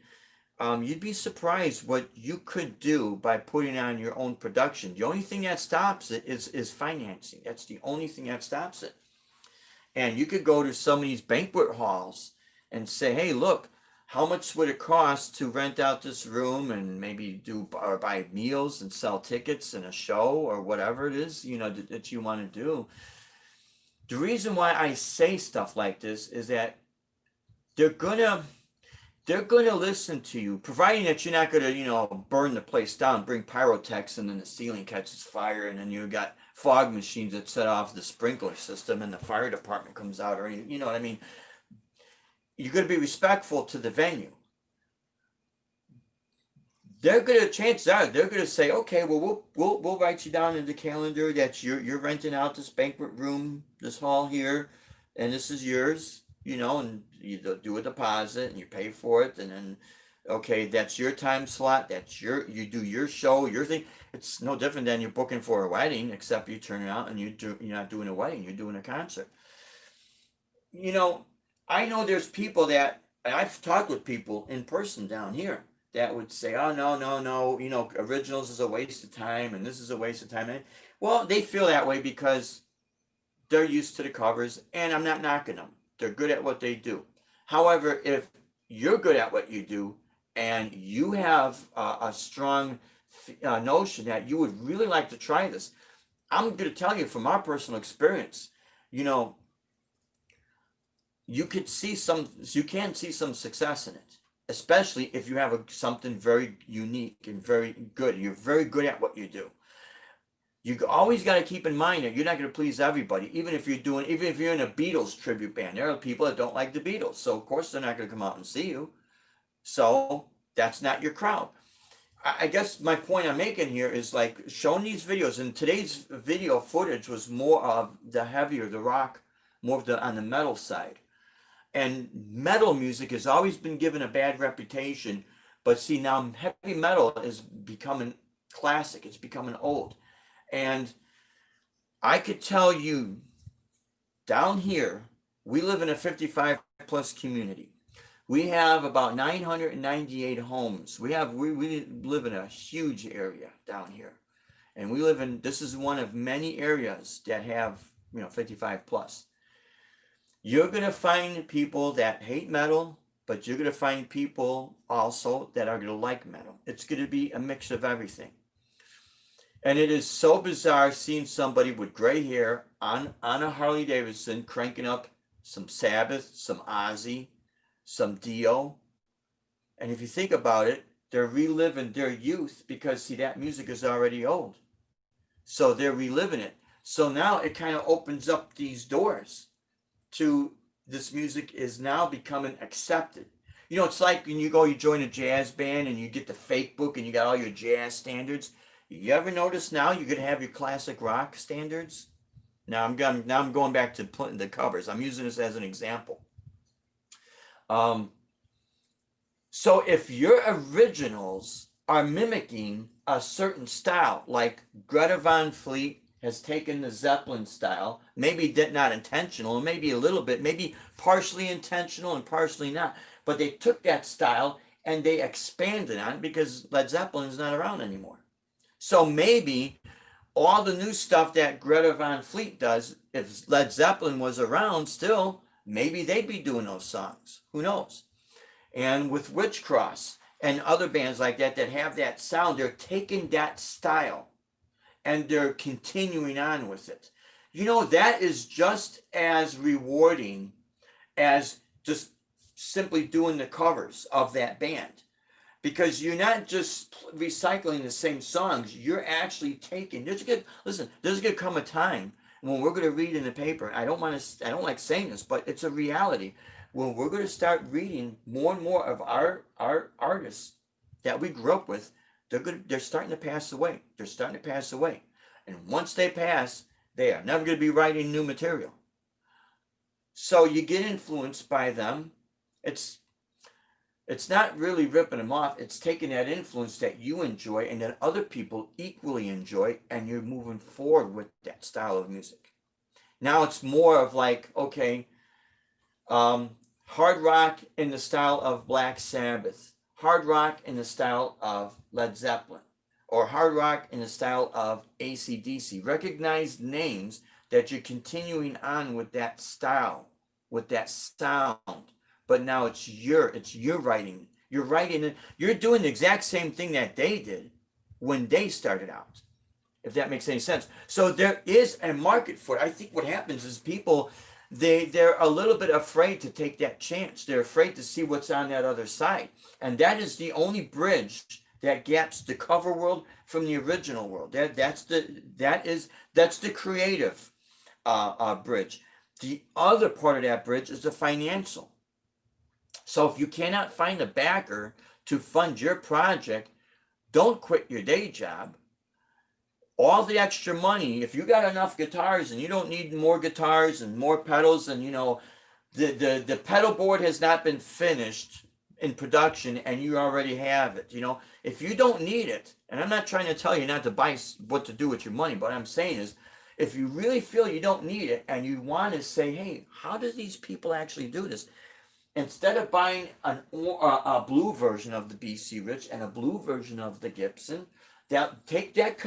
You'd be surprised what you could do by putting on your own production. The only thing that stops it is financing. That's the only thing that stops it. And you could go to some of these banquet halls and say, hey, look, how much would it cost to rent out this room and maybe do or buy meals and sell tickets and a show or whatever it is, that you want to do. The reason why I say stuff like this is that they're gonna they're going to listen to you, providing that you're not going to, burn the place down, bring pyrotechs, and then the ceiling catches fire, and then you got fog machines that set off the sprinkler system, and the fire department comes out, or you know what I mean. You're going to be respectful to the venue. They're going to, chances are, they're going to say, okay, well, we'll write you down in the calendar that you're renting out this banquet room, this hall here, and this is yours, and you do a deposit and you pay for it, and then, okay, that's your time slot, you do your show, your thing. It's no different than you're booking for a wedding, except you turn it out and you're not doing a wedding, you're doing a concert. I know there's people that, and I've talked with people in person down here, that would say, oh, no, originals is a waste of time and this is a waste of time. And, well, they feel that way because they're used to the covers, and I'm not knocking them. They're good at what they do. However, if you're good at what you do and you have a strong notion that you would really like to try this, I'm going to tell you from our personal experience, you can see some success in it, especially if you have something very unique and very good. You're very good at what you do. You always got to keep in mind that you're not going to please everybody, even if you're in a Beatles tribute band. There are people that don't like the Beatles, so of course they're not going to come out and see you. So that's not your crowd. I guess my point I'm making here is like showing these videos, and today's video footage was more of the heavier, the rock, more of on the metal side. And metal music has always been given a bad reputation, but see, now heavy metal is becoming classic. It's becoming old. And I could tell you, down here, we live in a 55 plus community. We have about 998 homes. We live in a huge area down here. And this is one of many areas that have, 55 plus. You're going to find people that hate metal, but you're going to find people also that are going to like metal. It's going to be a mix of everything. And it is so bizarre seeing somebody with gray hair on a Harley Davidson cranking up some Sabbath, some Ozzy, some Dio. And if you think about it, they're reliving their youth because, see, that music is already old. So they're reliving it. So now it kind of opens up these doors to this music is now becoming accepted. It's like when you join a jazz band and you get the fake book and you got all your jazz standards. You ever notice now you're going to have your classic rock standards? Now I'm going back to the covers. I'm using this as an example. So if your originals are mimicking a certain style, like Greta Van Fleet has taken the Zeppelin style, maybe not intentional, maybe a little bit, maybe partially intentional and partially not, but they took that style and they expanded on it because Led Zeppelin is not around anymore. So maybe all the new stuff that Greta Van Fleet does, if Led Zeppelin was around still, maybe they'd be doing those songs. Who knows? And with Witch Cross and other bands like that have that sound, they're taking that style and they're continuing on with it. That is just as rewarding as just simply doing the covers of that band. Because you're not just recycling the same songs, you're actually taking. There's going to come a time when we're going to read in the paper. I don't like saying this, but it's a reality. When we're going to start reading more and more of our artists that we grew up with, they're starting to pass away. They're starting to pass away. And once they pass, they are never going to be writing new material. So you get influenced by them. It's not really ripping them off. It's taking that influence that you enjoy and that other people equally enjoy, and you're moving forward with that style of music. Now it's more of like, okay, hard rock in the style of Black Sabbath, hard rock in the style of Led Zeppelin, or hard rock in the style of AC/DC. Recognized names that you're continuing on with that style, with that sound. But now it's your writing. You're writing it. You're doing the exact same thing that they did when they started out, if that makes any sense. So there is a market for it. I think what happens is people, they're a little bit afraid to take that chance. They're afraid to see what's on that other side. And that is the only bridge that gaps the cover world from the original world. That's the creative bridge. The other part of that bridge is the financial. So if you cannot find a backer to fund your project, don't quit your day job. All the extra money, if you got enough guitars and you don't need more guitars and more pedals, and the pedal board has not been finished in production and you already have it, if you don't need it, and I'm not trying to tell you not to buy what to do with your money, but what I'm saying is, if you really feel you don't need it and you want to say, hey, how do these people actually do this? Instead of buying a blue version of the BC Rich and a blue version of the Gibson, take that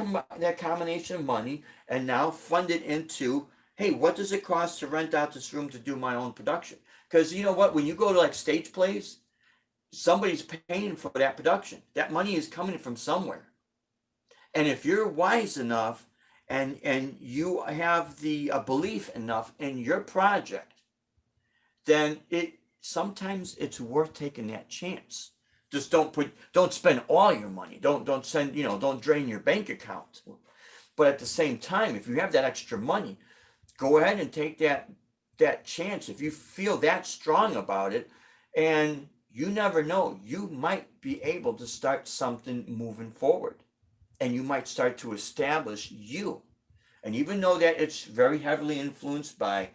combination of money and now fund it into, hey, what does it cost to rent out this room to do my own production? Because you know what, when you go to like stage plays, somebody's paying for that production. That money is coming from somewhere. And if you're wise enough and you have the belief enough in your project, then sometimes it's worth taking that chance. Just don't spend all your money. Don't drain your bank account. But at the same time, if you have that extra money, go ahead and take that chance if you feel that strong about it. And you never know, you might be able to start something moving forward. And you might start to establish you. And even though that it's very heavily influenced by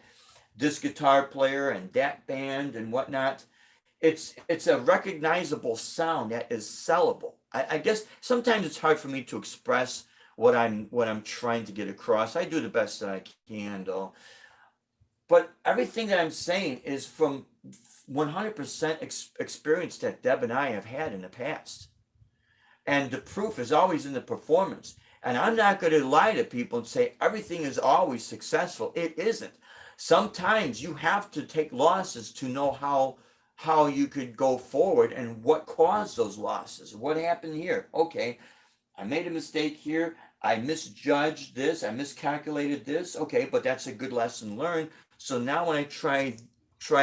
this guitar player and that band and whatnot, it's a recognizable sound that is sellable. I guess sometimes it's hard for me to express what I'm trying to get across. I do the best that I can, though. But everything that I'm saying is from 100% experience that Deb and I have had in the past. And the proof is always in the performance. And I'm not going to lie to people and say everything is always successful. It isn't. Sometimes you have to take losses to know how you could go forward and what caused those losses. What happened here? Okay, I made a mistake here. I misjudged this. I miscalculated this. Okay, but that's a good lesson learned. So now when I try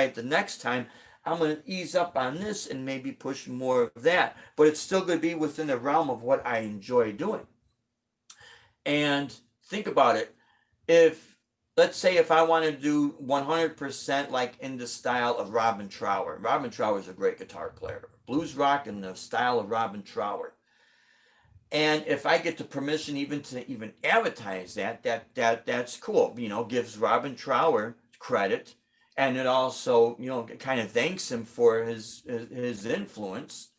it the next time, I'm going to ease up on this and maybe push more of that. But it's still going to be within the realm of what I enjoy doing. And think about it. Let's say if I want to do 100% like in the style of Robin Trower. Robin Trower is a great guitar player. Blues rock in the style of Robin Trower. And if I get the permission to advertise that's cool. Gives Robin Trower credit. And it also, kind of thanks him for his influence.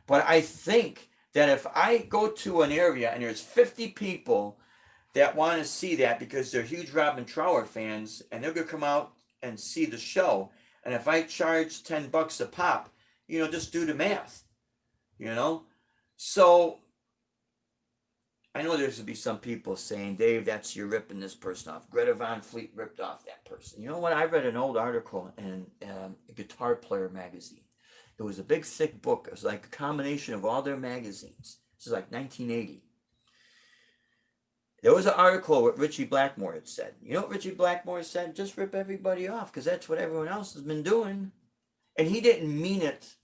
But I think that if I go to an area and there's 50 people that want to see that because they're huge Robin Trower fans and they're going to come out and see the show, and if I charge $10 a pop, just do the math, So I know there's going to be some people saying, Dave, that's you're ripping this person off. Greta Van Fleet ripped off that person. You know what? I read an old article in a Guitar Player magazine. It was a big, thick book. It was like a combination of all their magazines. This is like 1980. There was an article what Richie Blackmore had said. You know what Richie Blackmore said? Just rip everybody off because that's what everyone else has been doing. And he didn't mean it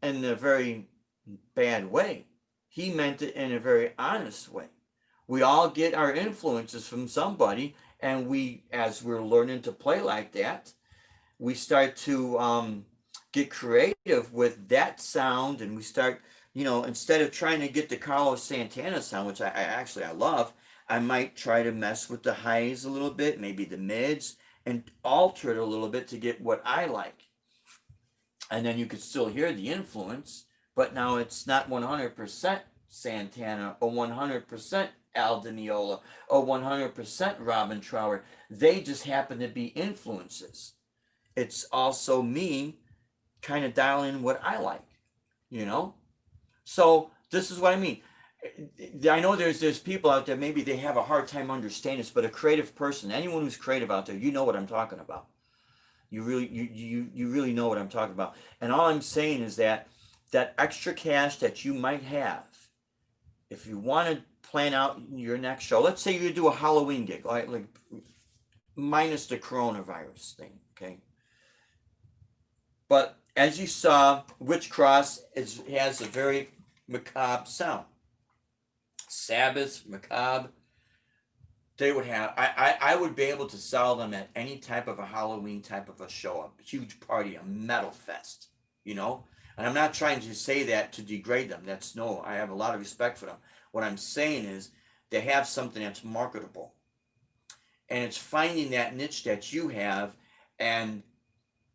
in a very bad way. He meant it in a very honest way. We all get our influences from somebody, and as we're learning to play like that, we start to get creative with that sound, and we start, instead of trying to get the Carlos Santana sound, which I love, I might try to mess with the highs a little bit, maybe the mids, and alter it a little bit to get what I like. And then you could still hear the influence, but now it's not 100% Santana or 100% Al Di Meola or 100% Robin Trower. They just happen to be influences. It's also me kind of dialing what I like, So this is what I mean. I know there's people out there, maybe they have a hard time understanding this, but a creative person, anyone who's creative out there, you know what I'm talking about. You really know what I'm talking about. And all I'm saying is that extra cash that you might have, if you want to plan out your next show, let's say you do a Halloween gig, like minus the coronavirus thing, okay? But as you saw, Witch Cross has a very macabre sound. Sabbath, macabre, they would have, I would be able to sell them at any type of a Halloween type of a show, a huge party, a metal fest, you know? And I'm not trying to say that to degrade them. That's no, I have a lot of respect for them. What I'm saying is they have something that's marketable. And it's finding that niche that you have and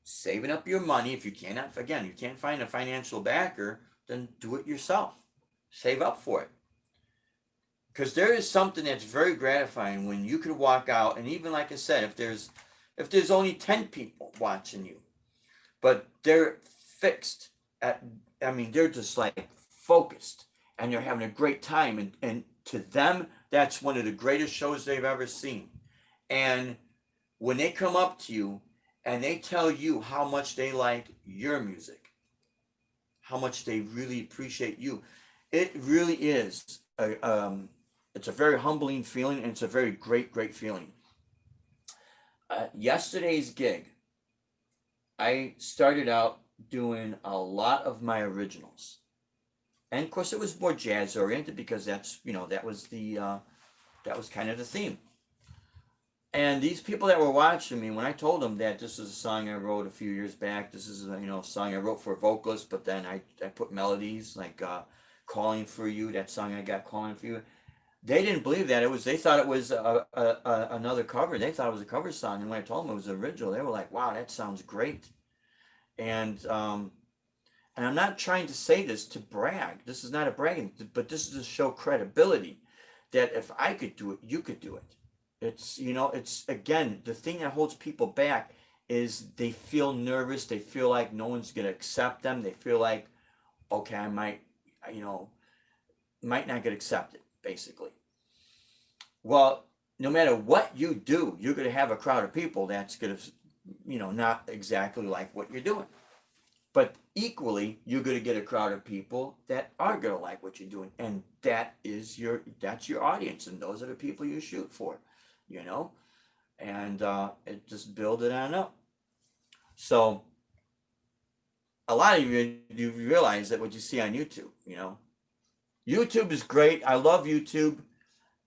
saving up your money. If you cannot, again, you can't find a financial backer, then do it yourself. Save up for it. Because there is something that's very gratifying when you could walk out, and even like I said, if there's only 10 people watching you, but they're fixed at, I mean, they're just like focused and they're having a great time, and to them that's one of the greatest shows they've ever seen. And when they come up to you and they tell you how much they like your music, how much they really appreciate you, it really is it's a very humbling feeling, and it's a very great feeling. Yesterday's gig, I started out doing a lot of my originals, and of course it was more jazz oriented because that's, you know, that was kind of the theme. And these people that were watching me, when I told them that this is a song I wrote a few years back, this is a, you know, song I wrote for a vocalist, but then I put melodies like "Calling for You," that song I got, "Calling for You." They didn't believe that. They thought it was another cover. They thought it was a cover song, and when I told them it was original, they were like, "Wow, that sounds great." And and I'm not trying to say this to brag. This is not a bragging, but this is to show credibility. That if I could do it, you could do it. It's, you know, it's, again, the thing that holds people back is they feel nervous. They feel like no one's gonna accept them. They feel like, okay, I might, you know, might not get accepted, basically. Well, no matter what you do, you're going to have a crowd of people that's going to, you know, not exactly like what you're doing. But equally, you're going to get a crowd of people that are going to like what you're doing. And that's your audience. And those are the people you shoot for, you know? And it just build it on up. So a lot of you realize that what you see on YouTube, you know, YouTube is great. I love YouTube.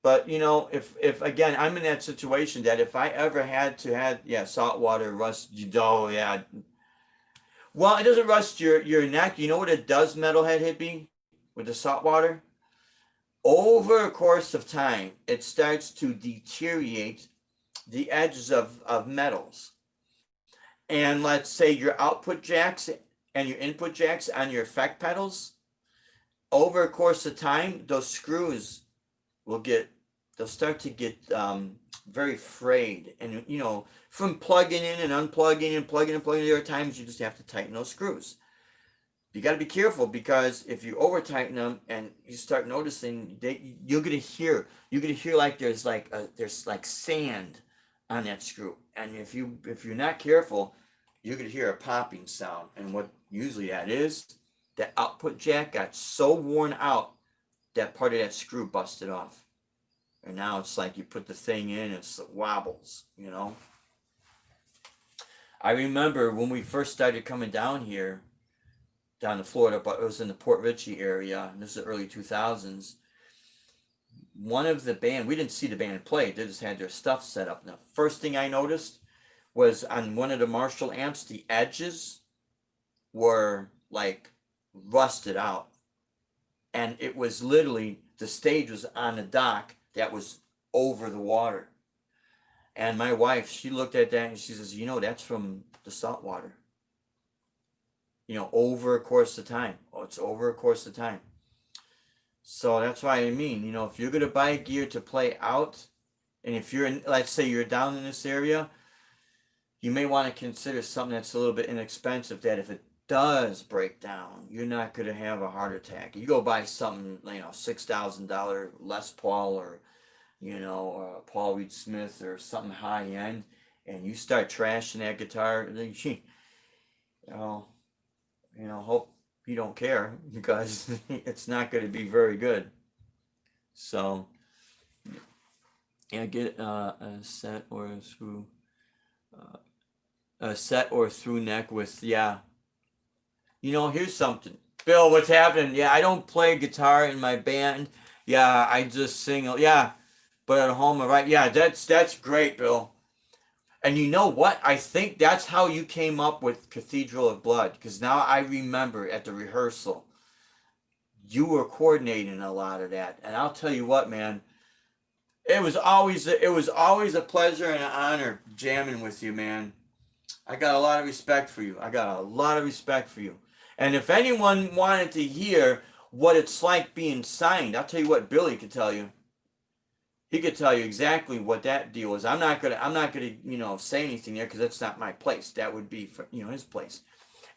But you know, if again, I'm in that situation that if I ever had to have, yeah, salt water rust your dough, yeah. Well, it doesn't rust your neck. You know what it does, metalhead hippie, with the salt water? Over a course of time, it starts to deteriorate the edges of metals. And let's say your output jacks and your input jacks on your effect pedals, over a course of time, those screws they'll start to get very frayed. And, you know, from plugging in and unplugging and plugging and plugging, there are times you just have to tighten those screws. You got to be careful, because if you over tighten them and you start noticing, you're gonna hear like there's like sand on that screw. And if you're not careful, you're gonna hear a popping sound. And what usually that is, that output jack got so worn out that part of that screw busted off. And now it's like you put the thing in, it wobbles, you know. I remember when we first started coming down here, down to Florida, but it was in the Port Richey area, and this is the early 2000s. One of the band, we didn't see the band play, they just had their stuff set up. And the first thing I noticed was on one of the Marshall amps, the edges were like rusted out. And it was literally, the stage was on a dock that was over the water. And my wife, she looked at that and she says, you know, that's from the salt water. You know, over a course of time. Oh, it's over a course of time. So that's why I mean, you know, if you're going to buy gear to play out, and if you're in, let's say you're down in this area, you may want to consider something that's a little bit inexpensive, that if it does break down, you're not going to have a heart attack. You go buy something, you know, $6,000 Les Paul, or, you know, Paul Reed Smith, or something high end, and you start trashing that guitar, you know, hope you don't care, because it's not going to be very good. So Yeah, get a set or through neck with, yeah. Here's something. Bill, what's happening? Yeah, I don't play guitar in my band. Yeah, I just sing. Yeah, but at home, right? Yeah, that's great, Bill. And you know what? I think that's how you came up with Cathedral of Blood, because now I remember at the rehearsal, you were coordinating a lot of that. And I'll tell you what, man, it was always a pleasure and an honor jamming with you, man. I got a lot of respect for you. I got a lot of respect for you. And if anyone wanted to hear what it's like being signed, I'll tell you what Billy could tell you. He could tell you exactly what that deal is. I'm not gonna say anything there because that's not my place. That would be for his place.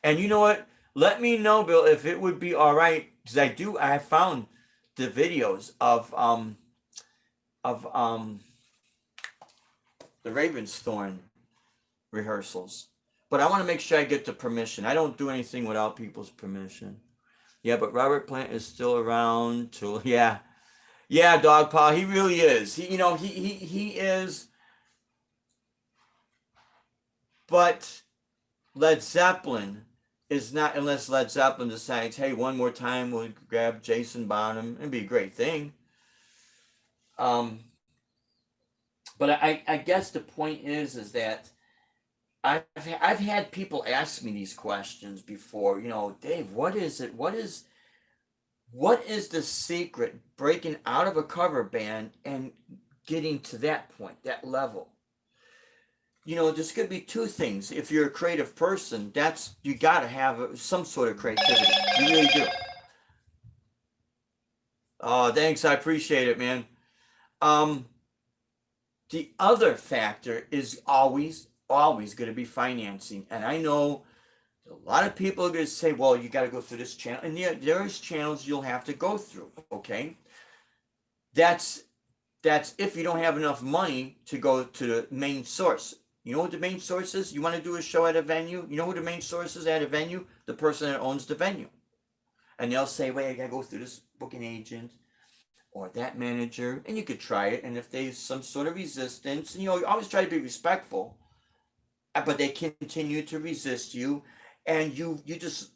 And you know what? Let me know, Bill, if it would be all right because I found the videos of the Ravensthorn rehearsals. But I want to make sure I get the permission. I don't do anything without people's permission. Yeah, but Robert Plant is still around to yeah. Yeah, Dog Paw, he really is. He is, but Led Zeppelin is not unless Led Zeppelin decides, hey, one more time we'll grab Jason Bonham. It'd be a great thing. Um, but I guess the point is that I've had people ask me these questions before. Dave, what is it? What is the secret breaking out of a cover band and getting to that point, that level? There's going to be two things. If you're a creative person, you got to have some sort of creativity. You really do. Oh, thanks. I appreciate it, man. Um, the other factor is always, always going to be financing. And I know a lot of people are going to say, well, you got to go through this channel. And there's channels you'll have to go through, okay? That's if you don't have enough money to go to the main source. You know what the main source is? You want to do a show at a venue? You know who the main source is at a venue? The person that owns the venue. And they'll say, wait, I got to go through this booking agent or that manager. And you could try it. And if there's some sort of resistance, and you always try to be respectful, but they continue to resist you. And you just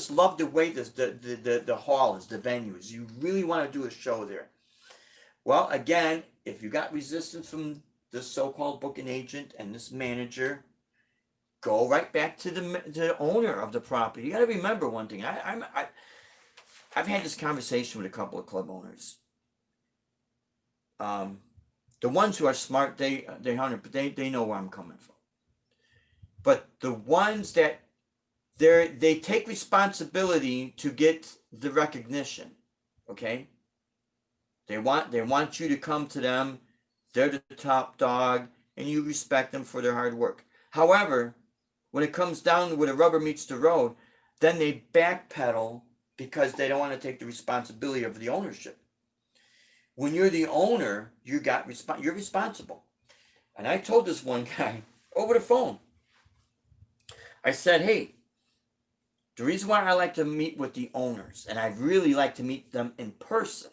love the way the hall is, the venues. You really want to do a show there. Well, again, if you got resistance from this so-called booking agent and this manager, go right back to the owner of the property. You got to remember one thing. I've had this conversation with a couple of club owners. The ones who are smart, they know where I'm coming from. But the ones that they take responsibility to get the recognition. Okay. They want you to come to them. They're the top dog, and you respect them for their hard work. However, when it comes down to where the rubber meets the road, then they backpedal because they don't want to take the responsibility of the ownership. When you're the owner, you're responsible. And I told this one guy over the phone. I said, hey, the reason why I like to meet with the owners, and I really like to meet them in person,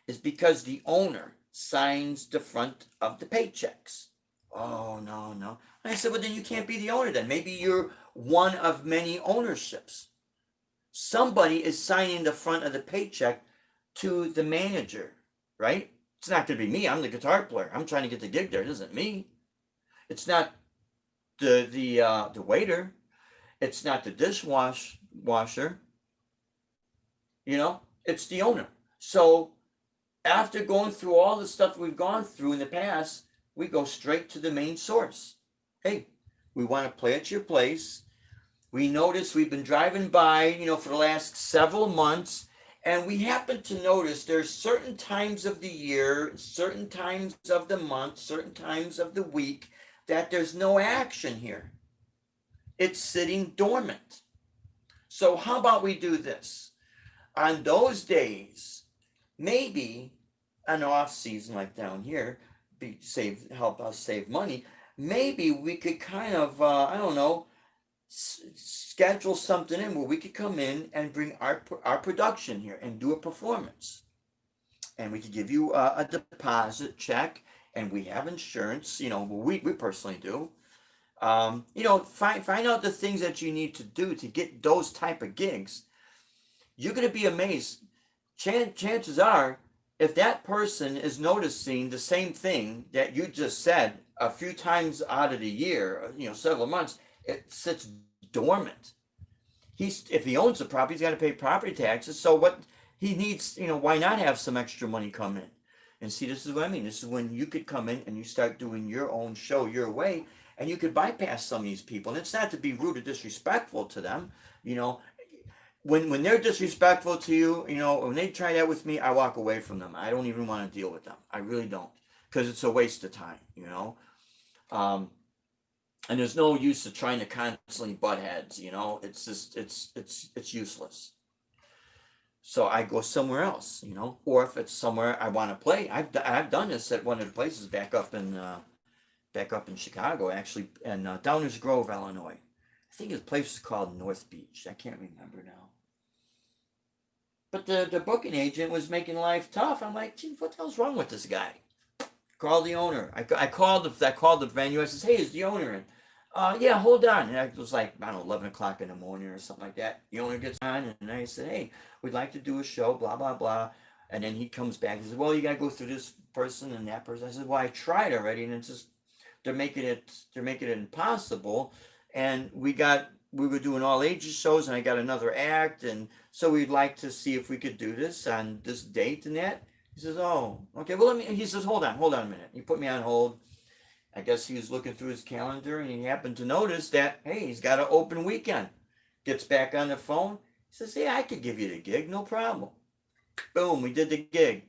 is because the owner signs the front of the paychecks. Oh, no. And I said, well, then you can't be the owner then. Maybe you're one of many ownerships. Somebody is signing the front of the paycheck to the manager, right? It's not going to be me. I'm the guitar player. I'm trying to get the gig there. It isn't me. It's not the waiter. It's not the dishwasher. It's the owner. So after going through all the stuff we've gone through in the past, we go straight to the main source. Hey, we want to play at your place. We notice we've been driving by, for the last several months, and we happen to notice there's certain times of the year, certain times of the month, certain times of the week that there's no action here. It's sitting dormant. So how about we do this? On those days, maybe an off season like down here, help us save money. Maybe we could kind of, I don't know, schedule something in where we could come in and bring our production here and do a performance. And we could give you a deposit check, and we have insurance. We personally do. Find out the things that you need to do to get those type of gigs. You're gonna be amazed. Chances are, if that person is noticing the same thing that you just said a few times out of the year, several months, it sits dormant. If he owns the property, he's got to pay property taxes. So what he needs, why not have some extra money come in? And see, this is what I mean. This is when you could come in and you start doing your own show your way, and you could bypass some of these people. And it's not to be rude or disrespectful to them, when they're disrespectful to you, when they try that with me, I walk away from them. I don't even want to deal with them. I really don't, because it's a waste of time, and there's no use of trying to constantly butt heads. It's just it's useless. So I go somewhere else, or if it's somewhere I want to play. I've done this at one of the places back up in Chicago, actually, in Downers Grove, Illinois. I think his place is called North Beach. I can't remember now. But the booking agent was making life tough. I'm like, gee, what the hell's wrong with this guy? Call the owner. I called the venue. I says, hey, is the owner in? Yeah, hold on. And it was like, I don't know, 11 o'clock in the morning or something like that. The owner gets on, and I said, hey, we'd like to do a show, blah, blah, blah. And then he comes back and says, well, you got to go through this person and that person. I said, well, I tried already, and it's just, they're making it impossible. And we were doing all ages shows, and I got another act, and so we'd like to see if we could do this on this date and that. He says, oh, okay, well, he says, hold on a minute. He put me on hold. I guess he was looking through his calendar, and he happened to notice that, hey, he's got an open weekend. Gets back on the phone. He says, yeah, I could give you the gig, no problem. Boom, we did the gig.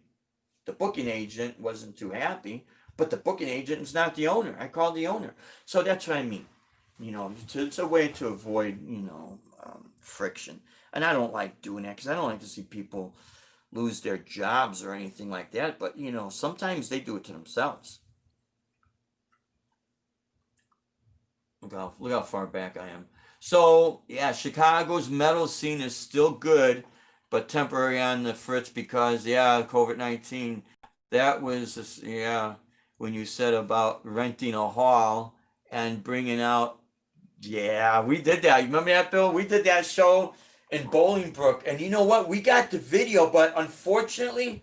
The booking agent wasn't too happy, but the booking agent is not the owner. I called the owner. So that's what I mean. It's a way to avoid, friction. And I don't like doing that, because I don't like to see people lose their jobs or anything like that. But, sometimes they do it to themselves. Look how far back I am. So, yeah, Chicago's metal scene is still good, but temporary on the fritz because, COVID-19. That was, when you said about renting a hall and bringing out, we did that. You remember that, Bill? We did that show in Bolingbrook. And you know what? We got the video, but unfortunately,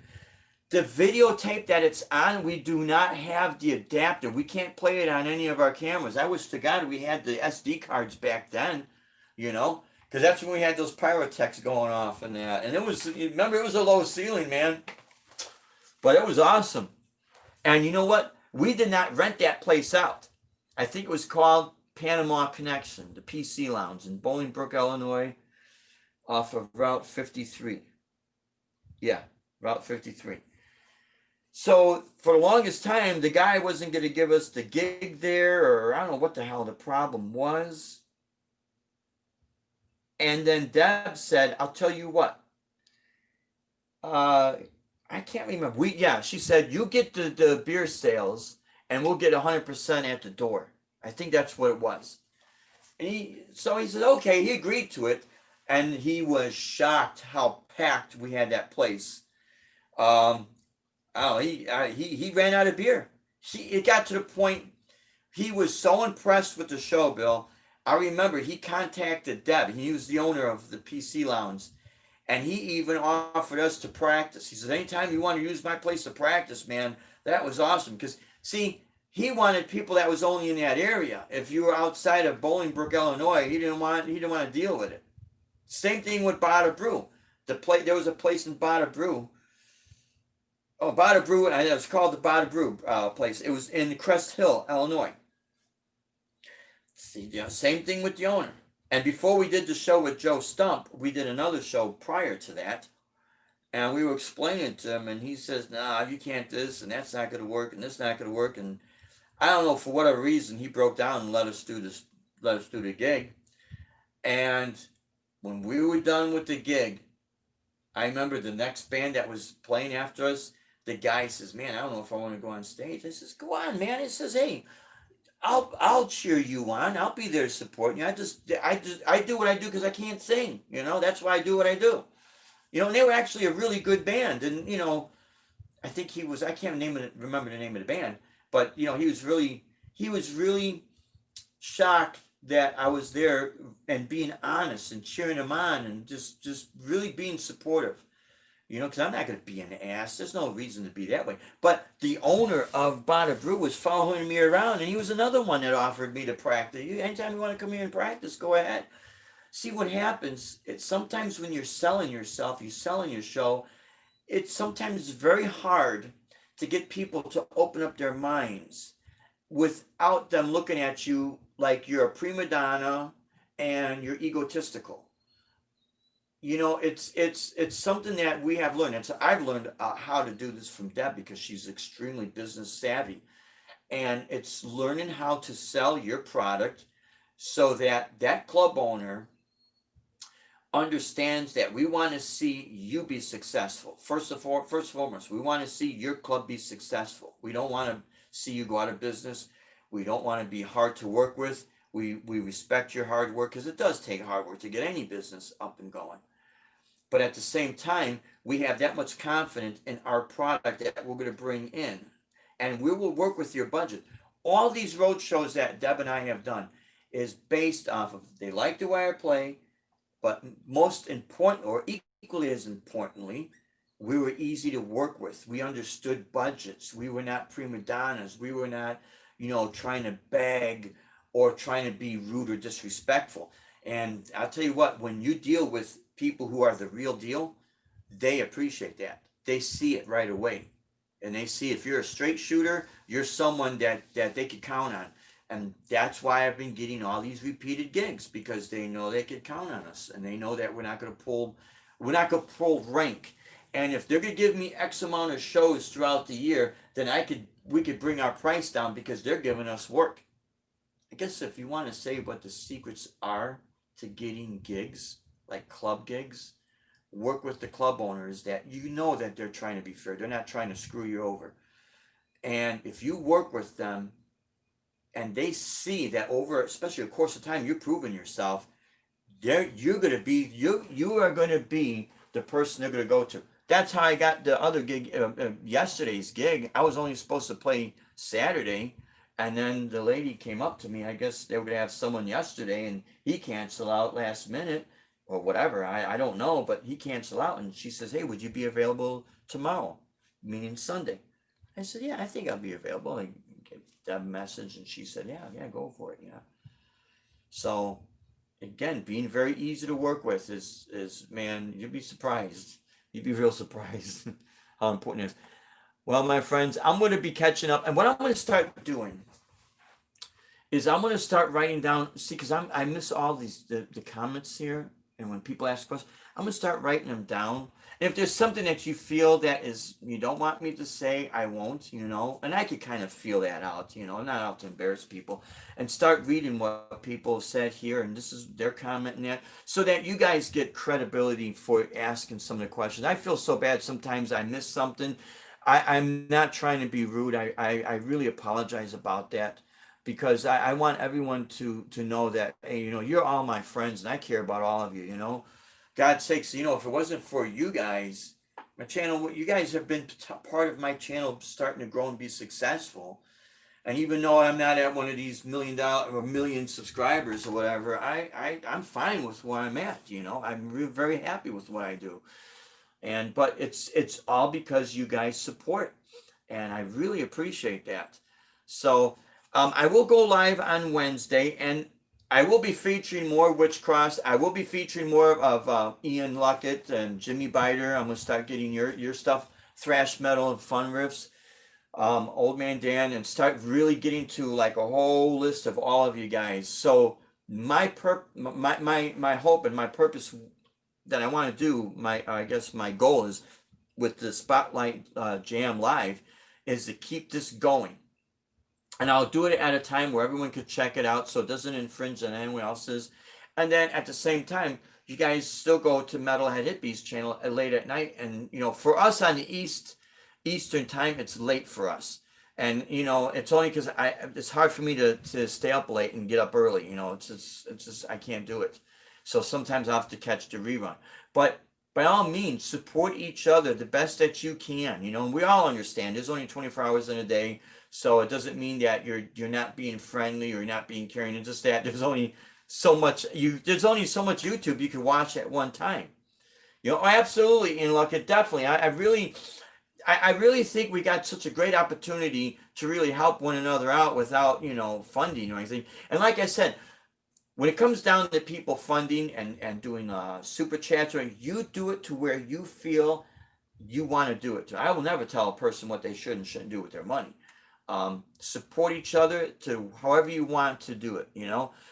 the videotape that it's on, we do not have the adapter. We can't play it on any of our cameras. I wish to God we had the SD cards back then, because that's when we had those pyrotechs going off and that. And it was a low ceiling, man. But it was awesome. And you know what? We did not rent that place out. I think it was called Panama Connection, the PC Lounge in Bolingbrook, Illinois, off of Route 53. Yeah, Route 53. So for the longest time, the guy wasn't going to give us the gig there, or I don't know what the hell the problem was. And then Deb said, I'll tell you what. I can't remember. She said, you get the beer sales, and we'll get 100% at the door. I think that's what it was. And he said, okay, he agreed to it. And he was shocked how packed we had that place. He ran out of beer. It got to the point, he was so impressed with the show, Bill. I remember he contacted Deb. He was the owner of the PC Lounge. And he even offered us to practice. He said, anytime you want to use my place to practice, man, that was awesome. Because, see, he wanted people that was only in that area. If you were outside of Bolingbrook, Illinois, he didn't want to deal with it. Same thing with Bada Brew. There was a place in Bada Brew. Oh, Bada Brew, it was called the Bada Brew place. It was in Crest Hill, Illinois. See, same thing with the owner. And before we did the show with Joe Stump, we did another show prior to that. And we were explaining to him, and he says, nah, you can't this, and that's not going to work, and this not going to work. And I don't know, for whatever reason, he broke down and let us do the gig. And when we were done with the gig, I remember the next band that was playing after us, the guy says, man, I don't know if I want to go on stage. I says, go on, man. He says, hey, I'll cheer you on. I'll be there supporting you. I do what I do because I can't sing. That's why I do what I do. And they were actually a really good band. And, I think I can't remember the name of the band, But he was really shocked that I was there and being honest and cheering him on and just really being supportive. Because I'm not going to be an ass. There's no reason to be that way. But the owner of Bada Brew was following me around, and he was another one that offered me to practice. Anytime you want to come here and practice, go ahead. See what happens. It's sometimes when you're selling yourself, you're selling your show. It's sometimes very hard to get people to open up their minds without them looking at you like you're a prima donna and you're egotistical. It's something that we have learned. I've learned how to do this from Deb because she's extremely business savvy, and it's learning how to sell your product so that that club owner understands that we want to see you be successful. First and foremost, we want to see your club be successful. We don't want to see you go out of business. We don't want to be hard to work with. We respect your hard work because it does take hard work to get any business up and going. But at the same time, we have that much confidence in our product that we're going to bring in, and we will work with your budget. All these road shows that Deb and I have done is based off of they like the way I play, but most important, or equally as importantly, we were easy to work with. We understood budgets. We were not prima donnas. We were not, trying to beg or trying to be rude or disrespectful. And I'll tell you what, when you deal with people who are the real deal, they appreciate that. They see it right away. And they see if you're a straight shooter, you're someone that they could count on. And that's why I've been getting all these repeated gigs, because they know they could count on us, and they know that we're not going to pull rank. And if they're going to give me X amount of shows throughout the year, then we could bring our price down because they're giving us work. I guess if you want to say what the secrets are to getting gigs, like club gigs, work with the club owners that that they're trying to be fair. They're not trying to screw you over. And if you work with them and they see that over, especially a course of time, you're proving yourself, you are going to be the person they're going to go to. That's how I got the other gig, yesterday's gig. I was only supposed to play Saturday, and then the lady came up to me. I guess they were going to have someone yesterday, and he canceled out last minute or whatever. I don't know, but he canceled out, and she says, "Hey, would you be available tomorrow?" Meaning Sunday. I said, "Yeah, I think I'll be available." I gave that message, and she said, "Yeah, go for it." Yeah. So, again, being very easy to work with is man, you'd be surprised. You'd be real surprised how important it is. Well, my friends, I'm going to be catching up, and what I'm going to start doing is I'm going to start writing down. See, because I miss all these the comments here, and when people ask questions, I'm going to start writing them down. And if there's something that you feel that is you don't want me to say, I won't. And I could kind of feel that out. I'm not out to embarrass people, and start reading what people said here, and this is their comment and that, so that you guys get credibility for asking some of the questions. I feel so bad sometimes I miss something. I'm not trying to be rude. I really apologize about that, because I want everyone to know that, hey, you're all my friends, and I care about all of you. God's sakes, if it wasn't for you guys, my channel, you guys have been part of my channel starting to grow and be successful. And even though I'm not at one of these $1 million or million subscribers or whatever, I'm fine with where I'm at. I'm very happy with what I do. But it's all because you guys support, and I really appreciate that. So I will go live on Wednesday, and I will be featuring more Witch Cross. I will be featuring more of Ian Luckett and Jimmy Biter. I'm gonna start getting your stuff, thrash metal and fun riffs, Old Man Dan, and start really getting to like a whole list of all of you guys. So my hope and my purpose that I want to do, I guess my goal is with the Spotlight Jam Live, is to keep this going. And I'll do it at a time where everyone could check it out, so it doesn't infringe on anyone else's. And then at the same time, you guys still go to Metalhead Hippies channel late at night. And for us on the Eastern time, it's late for us. And it's only because it's hard for me to stay up late and get up early. It's just I can't do it. So sometimes I have to catch the rerun. But by all means, support each other the best that you can. And we all understand there's only 24 hours in a day. So it doesn't mean that you're not being friendly or not being caring. It's just that there's only so much YouTube you can watch at one time. Absolutely, and look, it definitely. I really think we got such a great opportunity to really help one another out without funding or anything. And like I said, when it comes down to people funding and doing super chats, you do it to where you feel you want to do it to. I will never tell a person what they should and shouldn't do with their money. Support each other to however you want to do it.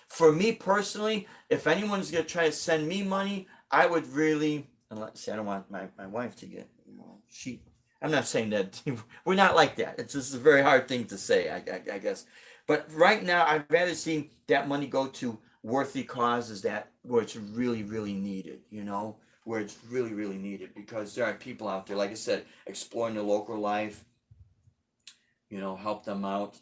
For me personally, if anyone's gonna try to send me money, I would really, and let's see, I don't want my wife to get, I'm not saying that we're not like that. It's just a very hard thing to say, I guess. But right now, I'd rather see that money go to worthy causes where it's really, really needed, where it's really, really needed, because there are people out there, like I said, exploring the local life, help them out.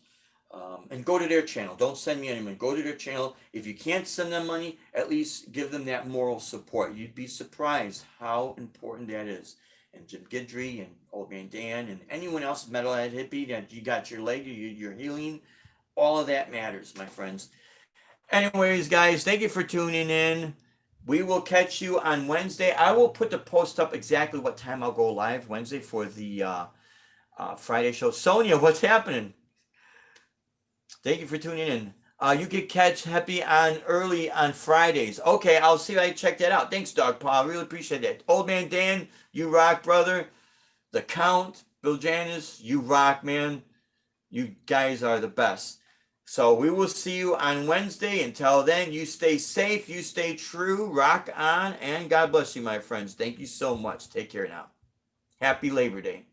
And go to their channel. Don't send me any money. Go to their channel. If you can't send them money, at least give them that moral support. You'd be surprised how important that is. And Jim Guidry and Old Man Dan and anyone else, Metalhead Hippie, that you got your leg, you're healing. All of that matters, my friends. Anyways, guys, thank you for tuning in. We will catch you on Wednesday. I will put the post up exactly what time I'll go live Wednesday for the Friday show. Sonia, what's happening? Thank you for tuning in. You can catch Happy early on Fridays. Okay, I'll see if I can check that out. Thanks, Dog Paw. I really appreciate that. Old Man Dan, you rock, brother. The Count, Bill Janis, you rock, man. You guys are the best. So we will see you on Wednesday. Until then, you stay safe, you stay true, rock on, and God bless you, my friends. Thank you so much. Take care now. Happy Labor Day.